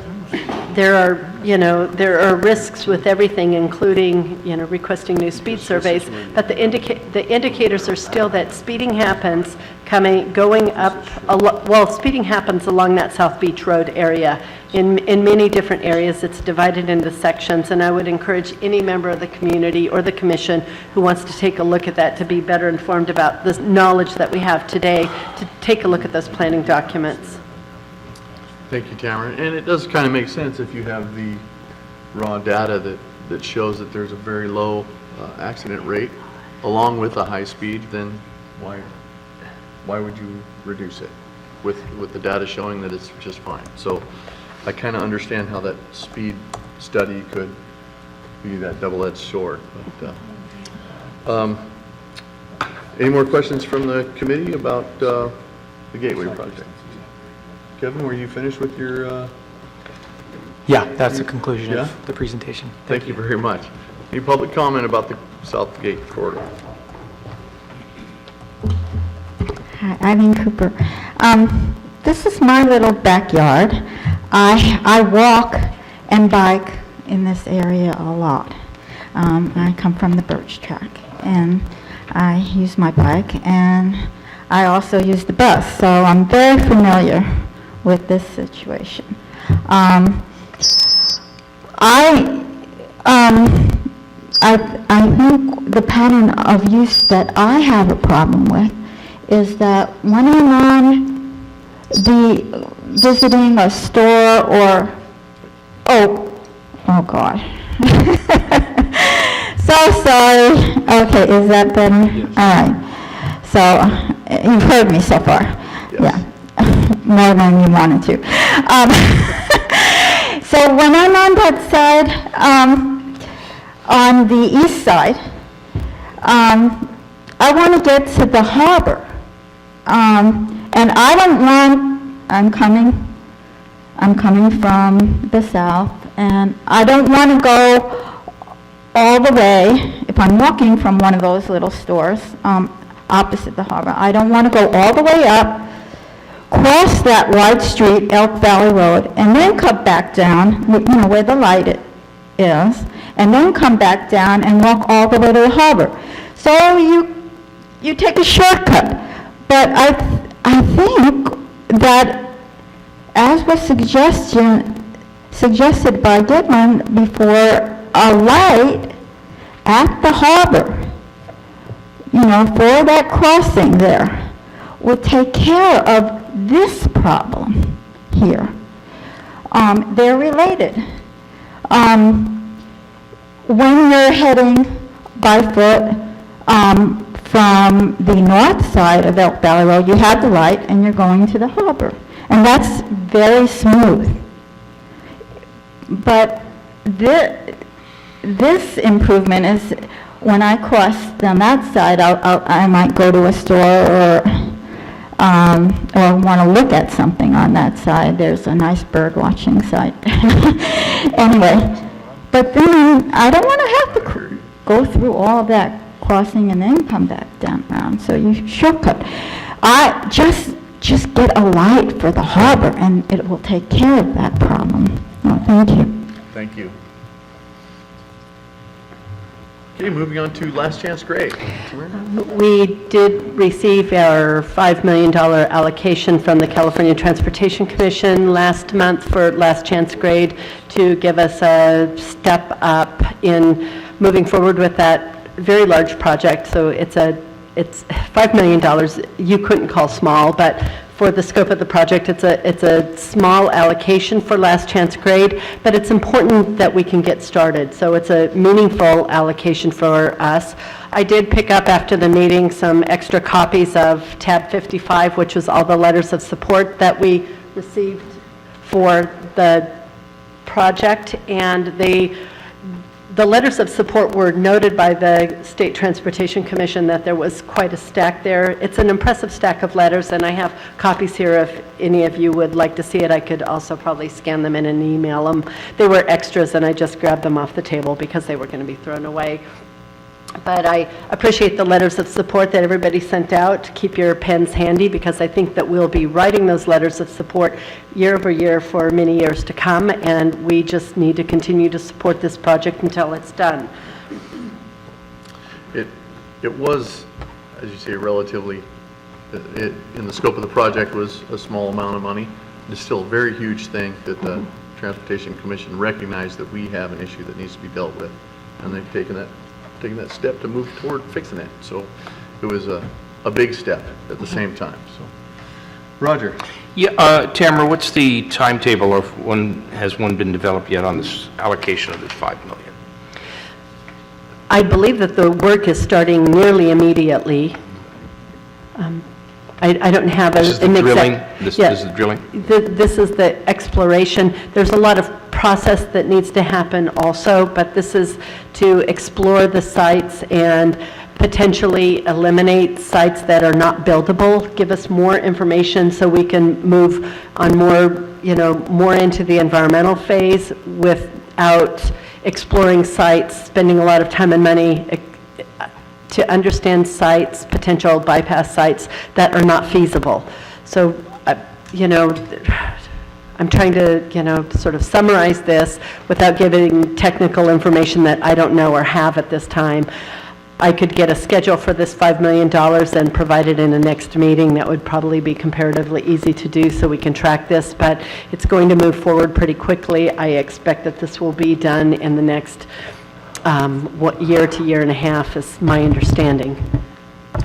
there are risks with everything, including, requesting new speed surveys, but the indicators are still that speeding happens going up, speeding happens along that South Beach Road area. In many different areas, it's divided into sections, and I would encourage any member of the community or the commission who wants to take a look at that to be better informed about the knowledge that we have today, to take a look at those planning documents. Thank you, Tamara. And it does kind of make sense if you have the raw data that shows that there's a very low accident rate along with a high speed, then why would you reduce it with the data showing that it's just fine? So I kind of understand how that speed study could be that double-edged sword. But, any more questions from the committee about the Gateway project? Kevin, were you finished with your... Yeah, that's the conclusion Yeah? of the presentation. Thank you very much. Any public comment about the South Gate corridor? Hi, Eileen Cooper. This is my little backyard. I walk and bike in this area a lot. I come from the Birch Track, and I use my bike, and I also use the bus, so I'm very familiar with this situation. I think the pattern of use that I have a problem with is that when I'm on visiting a store or, oh God. So sorry. Okay, is that better? Yes. All right. So you've heard me so far. Yes. Yeah. More than you wanted to. So when I'm on that side, on the east side, I want to get to the harbor. And I don't want, I'm coming from the south, and I don't want to go all the way, if I'm walking from one of those little stores opposite the harbor, I don't want to go all the way up, cross that wide street, Elk Valley Road, and then come back down, where the light is, and then come back down and walk all the way to the harbor. So you take a shortcut. But I think that, as was suggested by Goodman before, a light at the harbor, for that crossing there, would take care of this problem here. They're related. When you're heading by foot from the north side of Elk Valley Road, you have the light and you're going to the harbor. And that's very smooth. But this improvement is, when I cross on that side, I might go to a store or want to look at something on that side. There's a nice bird watching site. Anyway, but then I don't want to have to go through all of that crossing and then come back down around. So you shortcut. I just get a light for the harbor and it will take care of that problem. Oh, thank you. Thank you. Okay, moving on to Last Chance Grade. We did receive our $5 million allocation from the California Transportation Commission last month for Last Chance Grade to give us a step up in moving forward with that very large project. So it's $5 million you couldn't call small, but for the scope of the project. It's a small allocation for last chance grade, but it's important that we can get started. So it's a meaningful allocation for us. I did pick up after the meeting some extra copies of tab 55, which was all the letters of support that we received for the project, and the letters of support were noted by the State Transportation Commission that there was quite a stack there. It's an impressive stack of letters, and I have copies here if any of you would like to see it. I could also probably scan them in and email them. They were extras, and I just grabbed them off the table because they were going to be thrown away. But I appreciate the letters of support that everybody sent out. Keep your pens handy, because I think that we'll be writing those letters of support year over year for many years to come, and we just need to continue to support this project until it's done. It was, as you say, relatively, in the scope of the project, was a small amount of money. It's still a very huge thing that the Transportation Commission recognized that we have an issue that needs to be dealt with, and they've taken that step to move toward fixing it. So it was a big step at the same time. So, Roger. Yeah, Tamara, what's the timetable, or has one been developed yet on this allocation of this $5 million? I believe that the work is starting nearly immediately. I don't have This is the an drilling? exact... This Yeah. is the drilling? This is the exploration. There's a lot of process that needs to happen also, but this is to explore the sites and potentially eliminate sites that are not buildable, give us more information so we can move on more into the environmental phase without exploring sites, spending a lot of time and money to understand sites, potential bypass sites that are not feasible. So, I'm trying to, sort of summarize this without giving technical information that I don't know or have at this time. I could get a schedule for this $5 million and provide it in the next meeting. That would probably be comparatively easy to do, so we can track this, but it's going to move forward pretty quickly. I expect that this will be done in the next year to year and a half, is my understanding.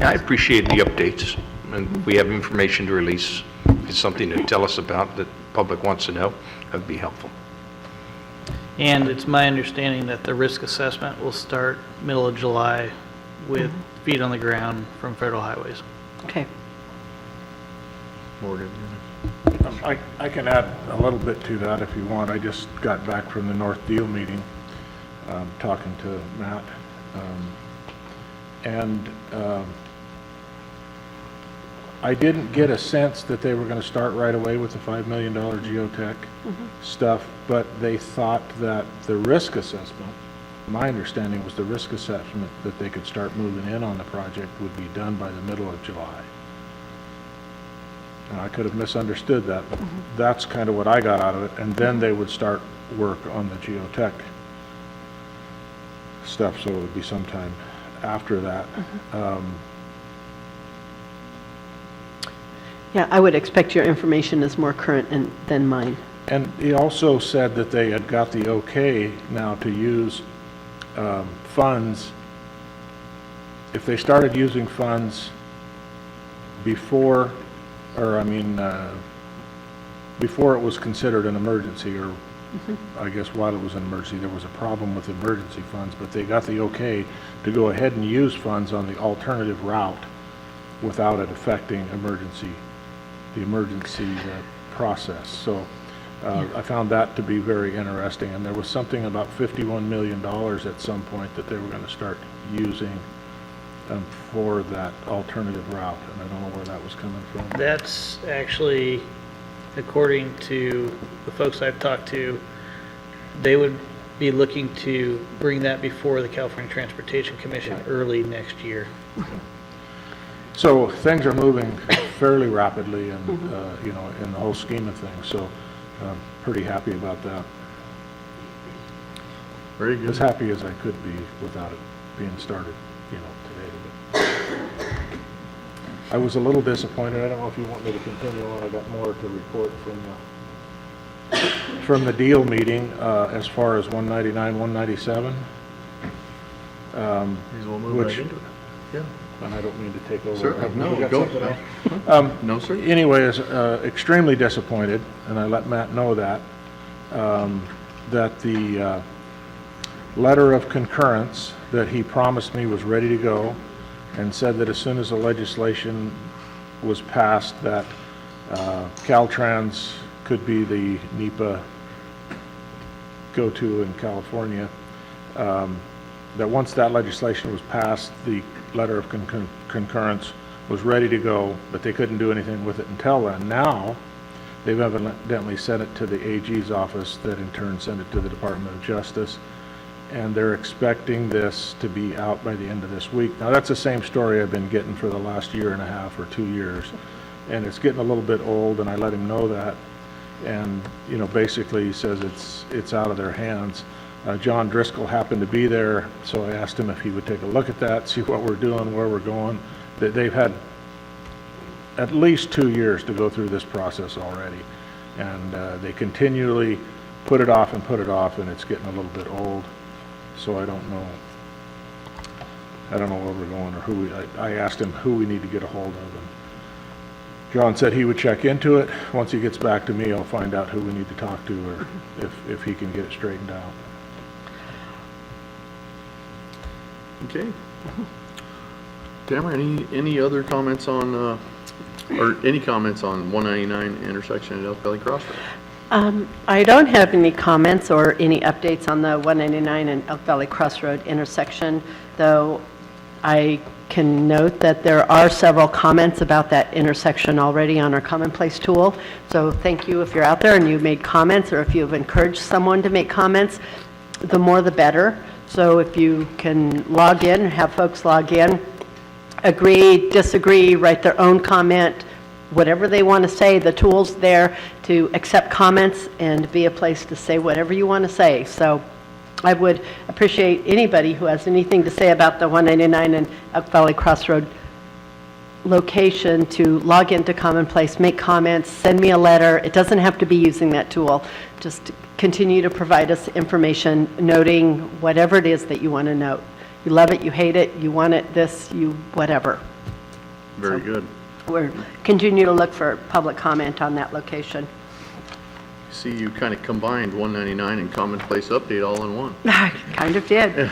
I appreciate the updates, and we have information to release. If it's something to tell us about that the public wants to know, that would be helpful. And it's my understanding that the risk assessment will start middle of July with feet on the ground from Federal Highways. Okay. Morgan. I can add a little bit to that if you want. I just got back from the North Deal meeting, talking to Matt. I didn't get a sense that they were going to start right away with the $5 million geotech stuff, but they thought that the risk assessment, my understanding was the risk assessment that they could start moving in on the project would be done by the middle of July. Now, I could have misunderstood that, but that's kind of what I got out of it. And then they would start work on the geotech stuff, so it would be sometime after that. Yeah, I would expect your information is more current than mine. And he also said that they had got the okay now to use funds. If they started using funds before, before it was considered an emergency, or I guess while it was an emergency, there was a problem with emergency funds, but they got the okay to go ahead and use funds on the alternative route without it affecting the emergency process. So I found that to be very interesting, and there was something about $51 million at some point that they were going to start using for that alternative route, and I don't know where that was coming from. That's actually, according to the folks I've talked to, they would be looking to bring that before the California Transportation Commission early next year. So things are moving fairly rapidly, and in the whole scheme of things. So I'm pretty happy about that. Very good. As happy as I could be without it being started, today. But I was a little disappointed. I don't know if you want me to continue on. I got more to report from the deal meeting as far as 199, 197. We'll move right into it. Yeah. and I don't mean to take over. Certainly. No, You got go. something else? No, sir? Anyway, I was extremely disappointed, and I let Matt know that, that the letter of concurrence that he promised me was ready to go, and said that as soon as the legislation was passed, that Caltrans could be the NEPA go-to in California, that once that legislation was passed, the letter of concurrence was ready to go, but they couldn't do anything with it until then. Now, they've evidently sent it to the AG's office, that in turn sent it to the Department of Justice, and they're expecting this to be out by the end of this week. Now, that's the same story I've been getting for the last year and a half or 2 years, and it's getting a little bit old, and I let him know that, and, you know, basically he says it's out of their hands. John Driscoll happened to be there, so I asked him if he would take a look at that, see what we're doing, where we're going. They've had at least 2 years to go through this process already, and they continually put it off, and it's getting a little bit old. So I don't know where we're going, or I asked him who we need to get a hold of, and John said he would check into it. Once he gets back to me, I'll find out who we need to talk to, or if he can get it straightened out. Okay. Tamara, any other comments on, or any comments on 199 intersection at Elk Valley Crossroad? I don't have any comments or any updates on the 199 and Elk Valley Crossroad intersection, though I can note that there are several comments about that intersection already on our Commonplace tool. So thank you if you're out there and you made comments, or if you've encouraged someone to make comments, the more the better. So if you can log in, have folks log in, agree, disagree, write their own comment, whatever they want to say, the tool's there to accept comments and be a place to say whatever you want to say. So I would appreciate anybody who has anything to say about the 199 and Elk Valley Crossroad location to log into Commonplace, make comments, send me a letter. It doesn't have to be using that tool. Just continue to provide us information, noting whatever it is that you want to note. You love it, you hate it, you want it, this, you, whatever. Very good. We're continue to look for public comment on that location. See, you kind of combined 199 and Commonplace Update all in one. I kind of did.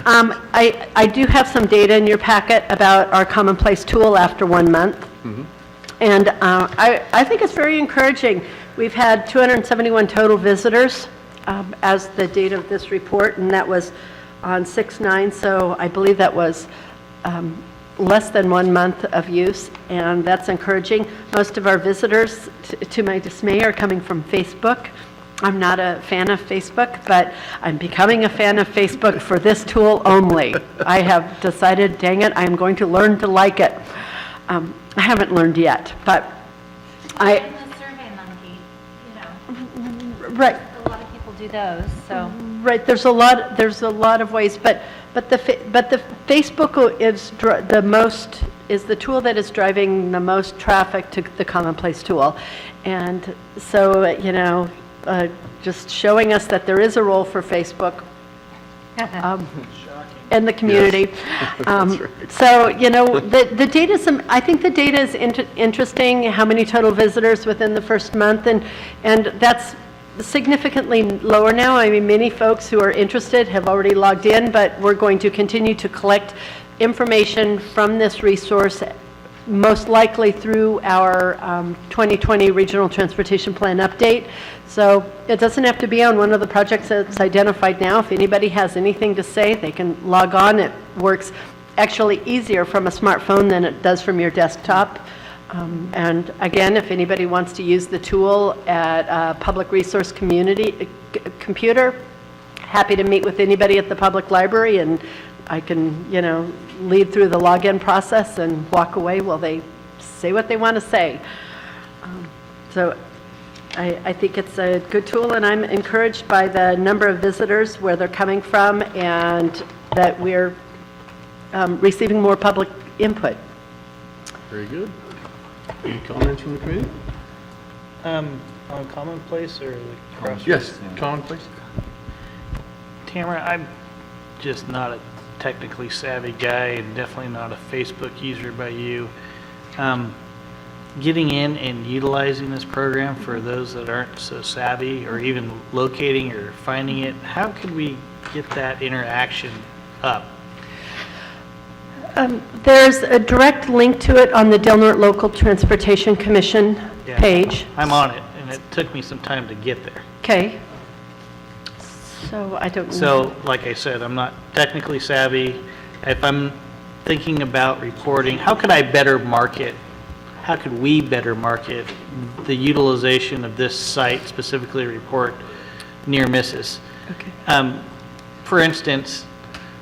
I do have some data in your packet about our Commonplace tool after 1 month. And I think it's very encouraging. We've had 271 total visitors as the date of this report, and that was on 6/9, so I believe that was less than 1 month of use, and that's encouraging. Most of our visitors, to my dismay, are coming from Facebook. I'm not a fan of Facebook, but I'm becoming a fan of Facebook for this tool only. I have decided, dang it, I'm going to learn to like it. I haven't learned yet, but And the Survey Monkey, you know, right. a lot of people do those, so. Right, there's a lot of ways, but the Facebook is the tool that is driving the most traffic to the Commonplace tool. And so, you know, just showing us that there is a role for Facebook in the community. So, you know, the data, I think the data is interesting, how many total visitors within the first month, and that's significantly lower now. I mean, many folks who are interested have already logged in, but we're going to continue to collect information from this resource, most likely through our 2020 Regional Transportation Plan update. So it doesn't have to be on one of the projects that's identified now. If anybody has anything to say, they can log on. It works actually easier from a smartphone than it does from your desktop. And again, if anybody wants to use the tool at a public resource computer, happy to meet with anybody at the public library, and I can, you know, lead through the login process and walk away while they say what they want to say. So I think it's a good tool, and I'm encouraged by the number of visitors, where they're coming from, and that we're receiving more public input. Very good. Any comments from the committee? On Commonplace or the Crossroads? Yes, Commonplace. Tamara, I'm just not a technically savvy guy and definitely not a Facebook user by you. Getting in and utilizing this program for those that aren't so savvy, or even locating or finding it, how could we get that interaction up? There's a direct link to it on the Del Norte Local Transportation Commission Yeah, page. I'm on it, and it took me some time to get there. Okay. So I don't know. So, like I said, I'm not technically savvy. If I'm thinking about reporting, how could I better market, how could we better market the utilization of this site, specifically report near misses? Okay. For instance,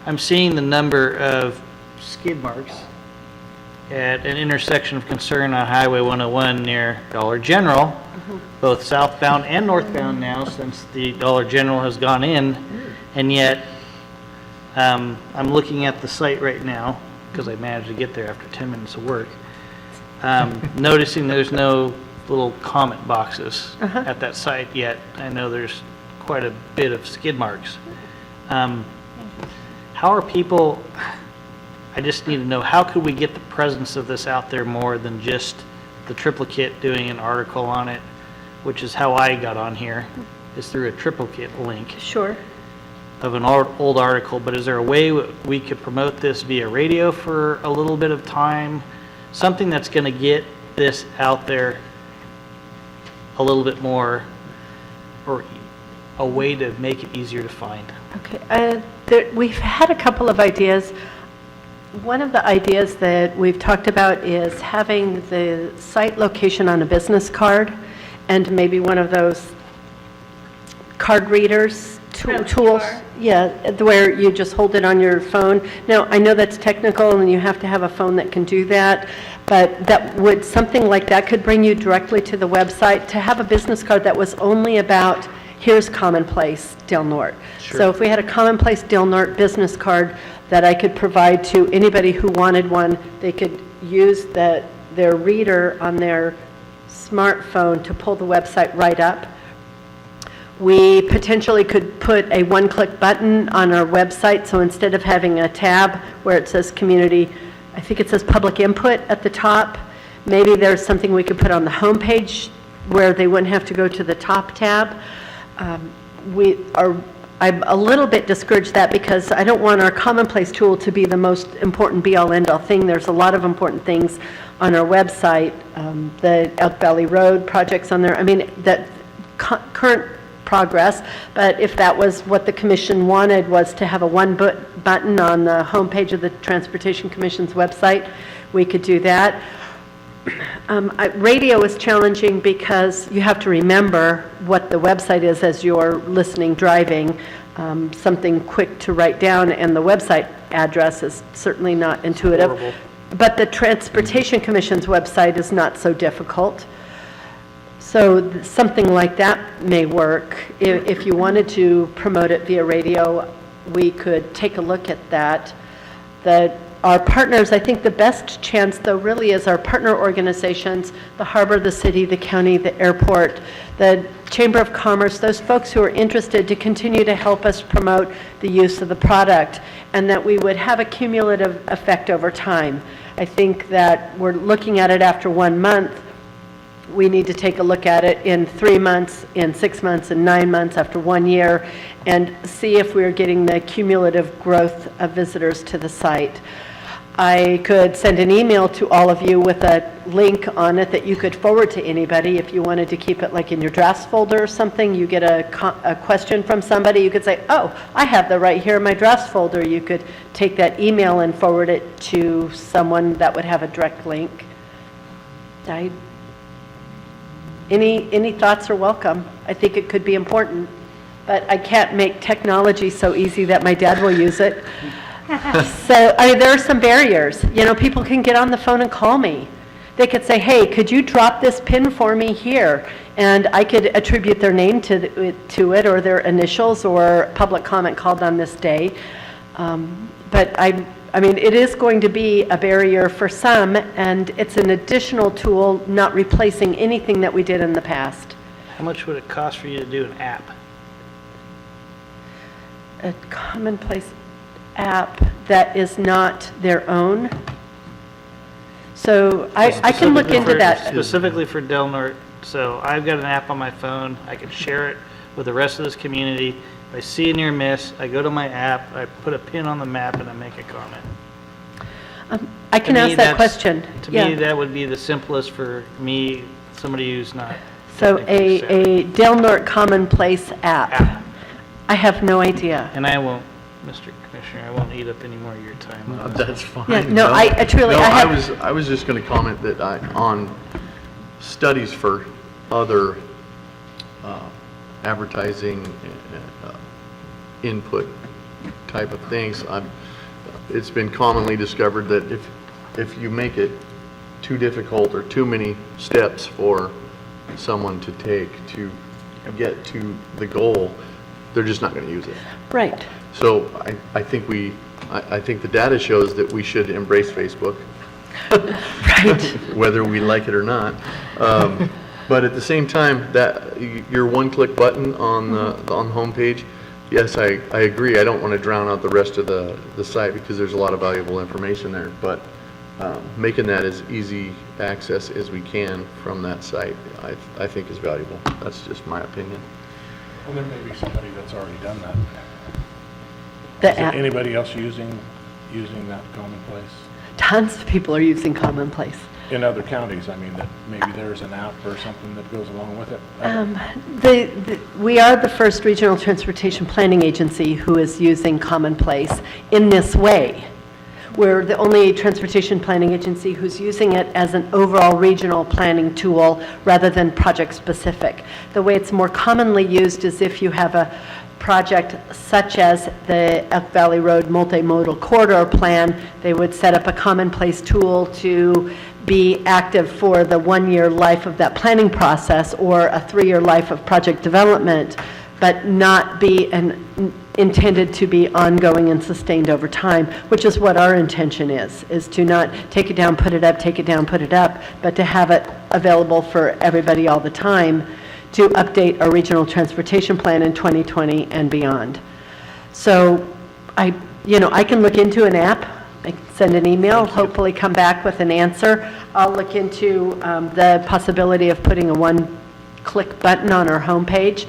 I'm seeing the number of skid marks at an intersection of concern on Highway 101 near Dollar General, both southbound and northbound now, since the Dollar General has gone in, and yet I'm looking at the site right now, because I managed to get there after 10 minutes of work, noticing there's no little comment boxes at that site yet. I know there's quite a bit of skid marks. How are people, I just need to know, how could we get the presence of this out there more than just the Triplicate doing an article on it, which is how I got on here, is through a Triplicate link Sure. of an old article. But is there a way we could promote this via radio for a little bit of time? Something that's going to get this out there a little bit more, or a way to make it easier to find. Okay. We've had a couple of ideas. One of the ideas that we've talked about is having the site location on a business card, and maybe one of those card readers tools. Yeah, where you just hold it on your phone. Now, I know that's technical and you have to have a phone that can do that, but something like that could bring you directly to the website. To have a business card that was only about, here's Commonplace Del Norte. So if we had a Commonplace Del Norte business card that I could provide to anybody who wanted one, they could use their reader on their smartphone to pull the website right up. We potentially could put a one-click button on our website, so instead of having a tab where it says community, I think it says public input at the top, maybe there's something we could put on the homepage where they wouldn't have to go to the top tab. I'm a little bit discouraged that because I don't want our Commonplace tool to be the most important be-all, end-all thing. There's a lot of important things on our website, the Elk Valley Road projects on there. I mean, that current progress, but if that was what the commission wanted, was to have a button on the homepage of the Transportation Commission's website, we could do that. Radio is challenging because you have to remember what the website is as you're listening, driving, something quick to write down, and the website address is certainly not intuitive. Horrible. But the Transportation Commission's website is not so difficult. So something like that may work. If you wanted to promote it via radio, we could take a look at that. Our partners, I think the best chance, though, really is our partner organizations, the harbor, the city, the county, the airport, the Chamber of Commerce, those folks who are interested to continue to help us promote the use of the product, and that we would have a cumulative effect over time. I think that we're looking at it after 1 month. We need to take a look at it in 3 months, in 6 months, in 9 months, after 1 year, and see if we're getting the cumulative growth of visitors to the site. I could send an email to all of you with a link on it that you could forward to anybody if you wanted to keep it like in your drafts folder or something. You get a question from somebody, you could say, oh, I have that right here in my drafts folder. You could take that email and forward it to someone that would have a direct link. Any thoughts are welcome. I think it could be important, but I can't make technology so easy that my dad will use it. So, there are some barriers. You know, people can get on the phone and call me. They could say, hey, could you drop this pin for me here? And I could attribute their name to it, or their initials, or public comment called on this day. But I mean, it is going to be a barrier for some, and it's an additional tool, not replacing anything that we did in the past. How much would it cost for you to do an app? A Commonplace app, that is not their own. So I can look into that. Specifically for Del Norte, so I've got an app on my phone, I can share it with the rest of this community. If I see a near miss, I go to my app, I put a pin on the map, and I make a comment. I can To me, ask that that's- question. To Yeah. me, that would be the simplest for me, somebody who's not. So technically savvy. a Del Norte Commonplace app. App. I have no idea. And I won't, Mr. Commissioner, I won't eat up any more of your time on this. That's fine. Yeah, no, I truly, No, I I have, was just going to comment that on studies for other advertising input type of things, it's been commonly discovered that if you make it too difficult or too many steps for someone to take to get to the goal, they're just not going to use it. right. So I think I think the data shows that we should embrace Facebook, Right. whether we like it or not. But at the same time, that your one-click button on the homepage, yes, I agree. I don't want to drown out the rest of the site because there's a lot of valuable information there. But making that as easy access as we can from that site, I think is valuable. That's just my opinion. Well, there may be somebody that's already done that. The Is there app, anybody else using that commonplace? tons of people are using Commonplace. In other counties, I mean, that maybe there's an app or something that goes along with it? We are the first regional transportation planning agency who is using Commonplace in this way. We're the only transportation planning agency who's using it as an overall regional planning tool rather than project-specific. The way it's more commonly used is if you have a project such as the Elk Valley Road Multimodal Corridor Plan, they would set up a Commonplace tool to be active for the one-year life of that planning process or a three-year life of project development, but not be intended to be ongoing and sustained over time, which is what our intention is to not take it down, put it up, take it down, put it up, but to have it available for everybody all the time to update our regional transportation plan in 2020 and beyond. So I can look into an app, I can send an email, hopefully come back with an answer. I'll look into the possibility of putting a one-click button on our homepage.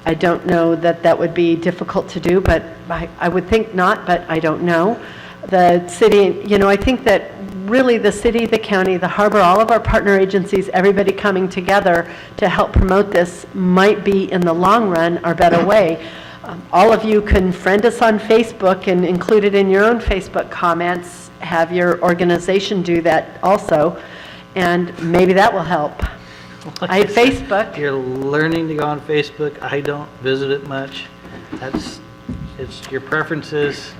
I don't know that that would be difficult to do, but I would think not, but I don't know. The city, I think that really the city, the county, the harbor, all of our partner agencies, everybody coming together to help promote this might be, in the long run, our better way. All of you can friend us on Facebook and include it in your own Facebook comments, have your organization do that also, and maybe that will help. I have Facebook. You're learning to go on Facebook. I don't visit it much. It's your preferences.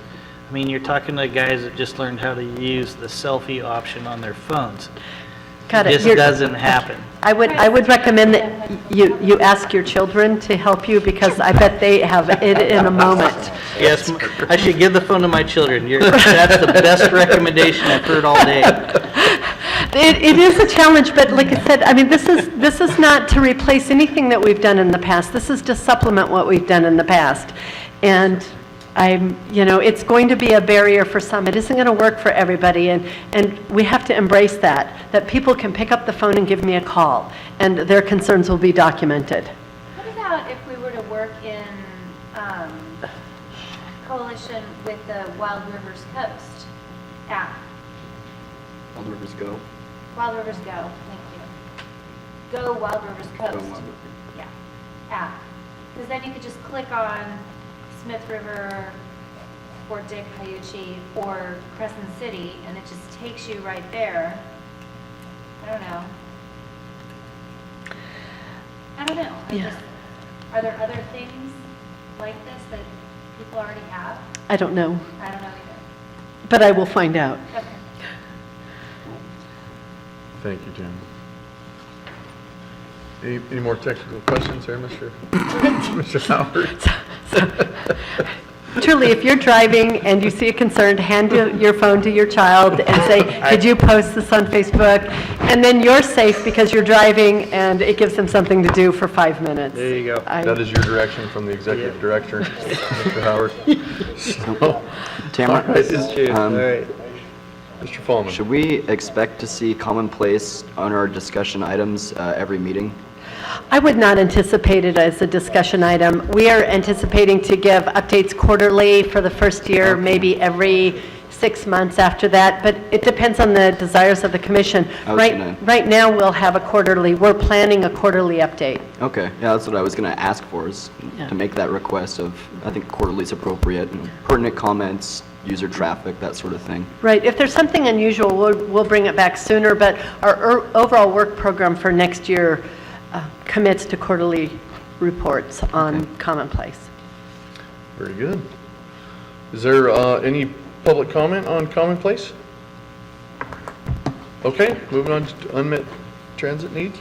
I mean, you're talking to guys that just learned how to use the selfie option on their phones. Got it. This You're- doesn't happen. I would recommend that you ask your children to help you, because I bet they have it in a moment. Yes, I should give the phone to my children. That's the best recommendation I've heard all day. It is a challenge, but like I said, I mean, this is not to replace anything that we've done in the past. This is to supplement what we've done in the past. And it's going to be a barrier for some. It isn't going to work for everybody, and we have to embrace that people can pick up the phone and give me a call, and their concerns will be documented. What about if we were to work in coalition with the Wild Rivers Coast app? Wild Rivers Go. Wild Rivers Go, thank you. Go Wild Rivers Coast. Yeah, app. Because then you could just click on Smith River, Fort Dick, Cayuchi, or Crescent City, and it just takes you right there. I don't know. Yeah. Are there other things like this that people already have? I don't know, I don't know either. but I will find out. Okay. Thank you, Jen. Any more technical questions there, Mr. Mr. Howard? truly, if you're driving and you see a concern, hand your phone to your child and say, could you post this on Facebook? And then you're safe because you're driving and it gives them something to do for 5 minutes. There you go. That is your direction from the executive director, Mr. Howard. So, Tamara, all right, All right. Mr. Fallman. should we expect to see commonplace on our discussion items every meeting? I would not anticipate it as a discussion item. We are anticipating to give updates quarterly for the first year, maybe every 6 months after that, but it depends on the desires of the commission. I was gonna- Right now, we'll have a quarterly, we're planning a quarterly update. Okay, yeah, that's what I was going to ask for, is Yeah. to make that request of, I think quarterly is appropriate, and pertinent comments, user traffic, that sort of thing. Right, if there's something unusual, we'll bring it back sooner, but our overall work program for next year commits to quarterly reports on Commonplace. Very good. Is there any public comment on commonplace? Okay, moving on to unmet transit needs.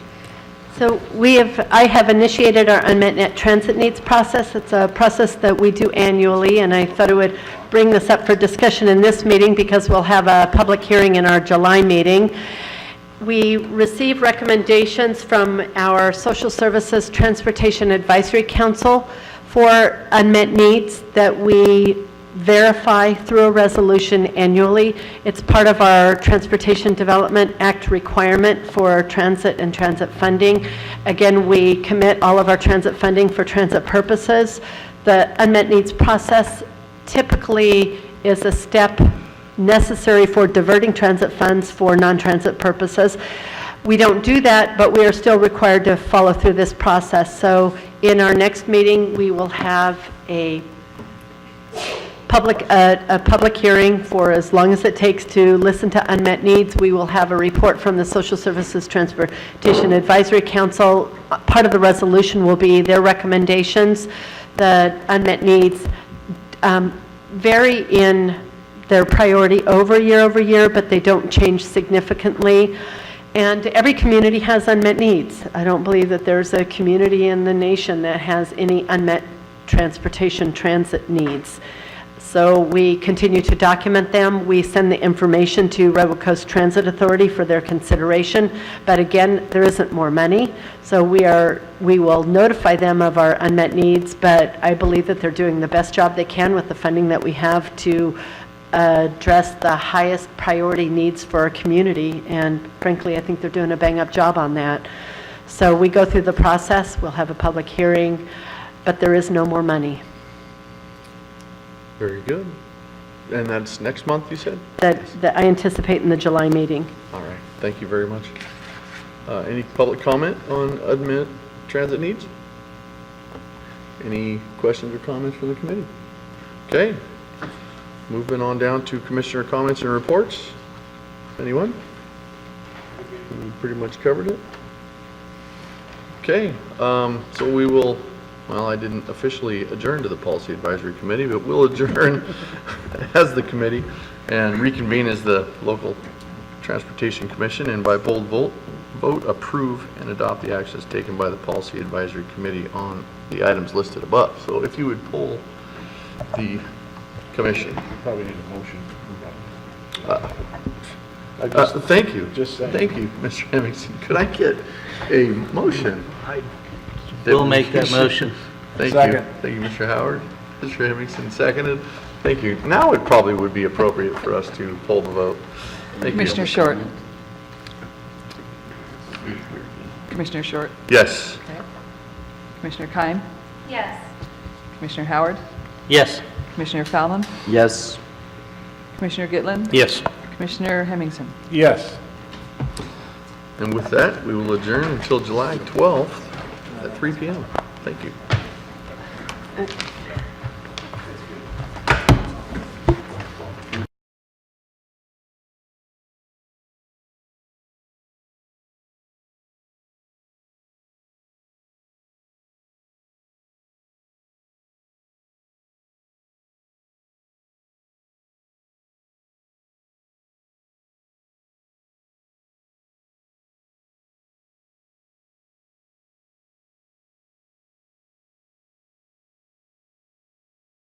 So I have initiated our unmet net transit needs process. It's a process that we do annually, and I thought I would bring this up for discussion in this meeting because we'll have a public hearing in our July meeting. We receive recommendations from our Social Services Transportation Advisory Council for unmet needs that we verify through a resolution annually. It's part of our Transportation Development Act requirement for transit and transit funding. Again, we commit all of our transit funding for transit purposes. The unmet needs process typically is a step necessary for diverting transit funds for non-transit purposes. We don't do that, but we are still required to follow through this process. So in our next meeting, we will have a public hearing for as long as it takes to listen to unmet needs. We will have a report from the Social Services Transportation Advisory Council. Part of the resolution will be their recommendations. The unmet needs vary in their priority over year, but they don't change significantly. And every community has unmet needs. I don't believe that there's a community in the nation that has any unmet transportation transit needs. So we continue to document them. We send the information to Redwood Coast Transit Authority for their consideration. But again, there isn't more money. So we will notify them of our unmet needs, but I believe that they're doing the best job they can with the funding that we have to address the highest priority needs for our community. And frankly, I think they're doing a bang-up job on that. So we go through the process. We'll have a public hearing, but there is no more money. Very good. And that's next month, you said? That I anticipate in the July meeting. All right, thank you very much. Any public comment on unmet transit needs? Any questions or comments from the committee? Okay, moving on down to commissioner comments and reports. Anyone? We pretty much covered it. Okay, so we will, well, I didn't officially adjourn to the Policy Advisory Committee, but we'll adjourn as the committee and reconvene as the local Transportation Commission, and by bold vote approve and adopt the actions taken by the Policy Advisory Committee on the items listed above. So if you would poll the commission. Probably need a motion. Thank you. Just saying. Thank you, Mr. Hemmingson. Could I get a motion? We'll make that motion. Thank you. Second. Thank you, Mr. Howard. Mr. Hemmingson seconded. Thank you. Now it probably would be appropriate for us to poll the vote. Thank you. Commissioner Short. Commissioner Short. Yes. Okay. Commissioner Keim. Yes. Commissioner Howard. Yes. Commissioner Fallon. Yes. Commissioner Gitlin. Yes. Commissioner Hemmingson. Yes. And with that, we will adjourn until July 12th at 3 p.m. Thank you.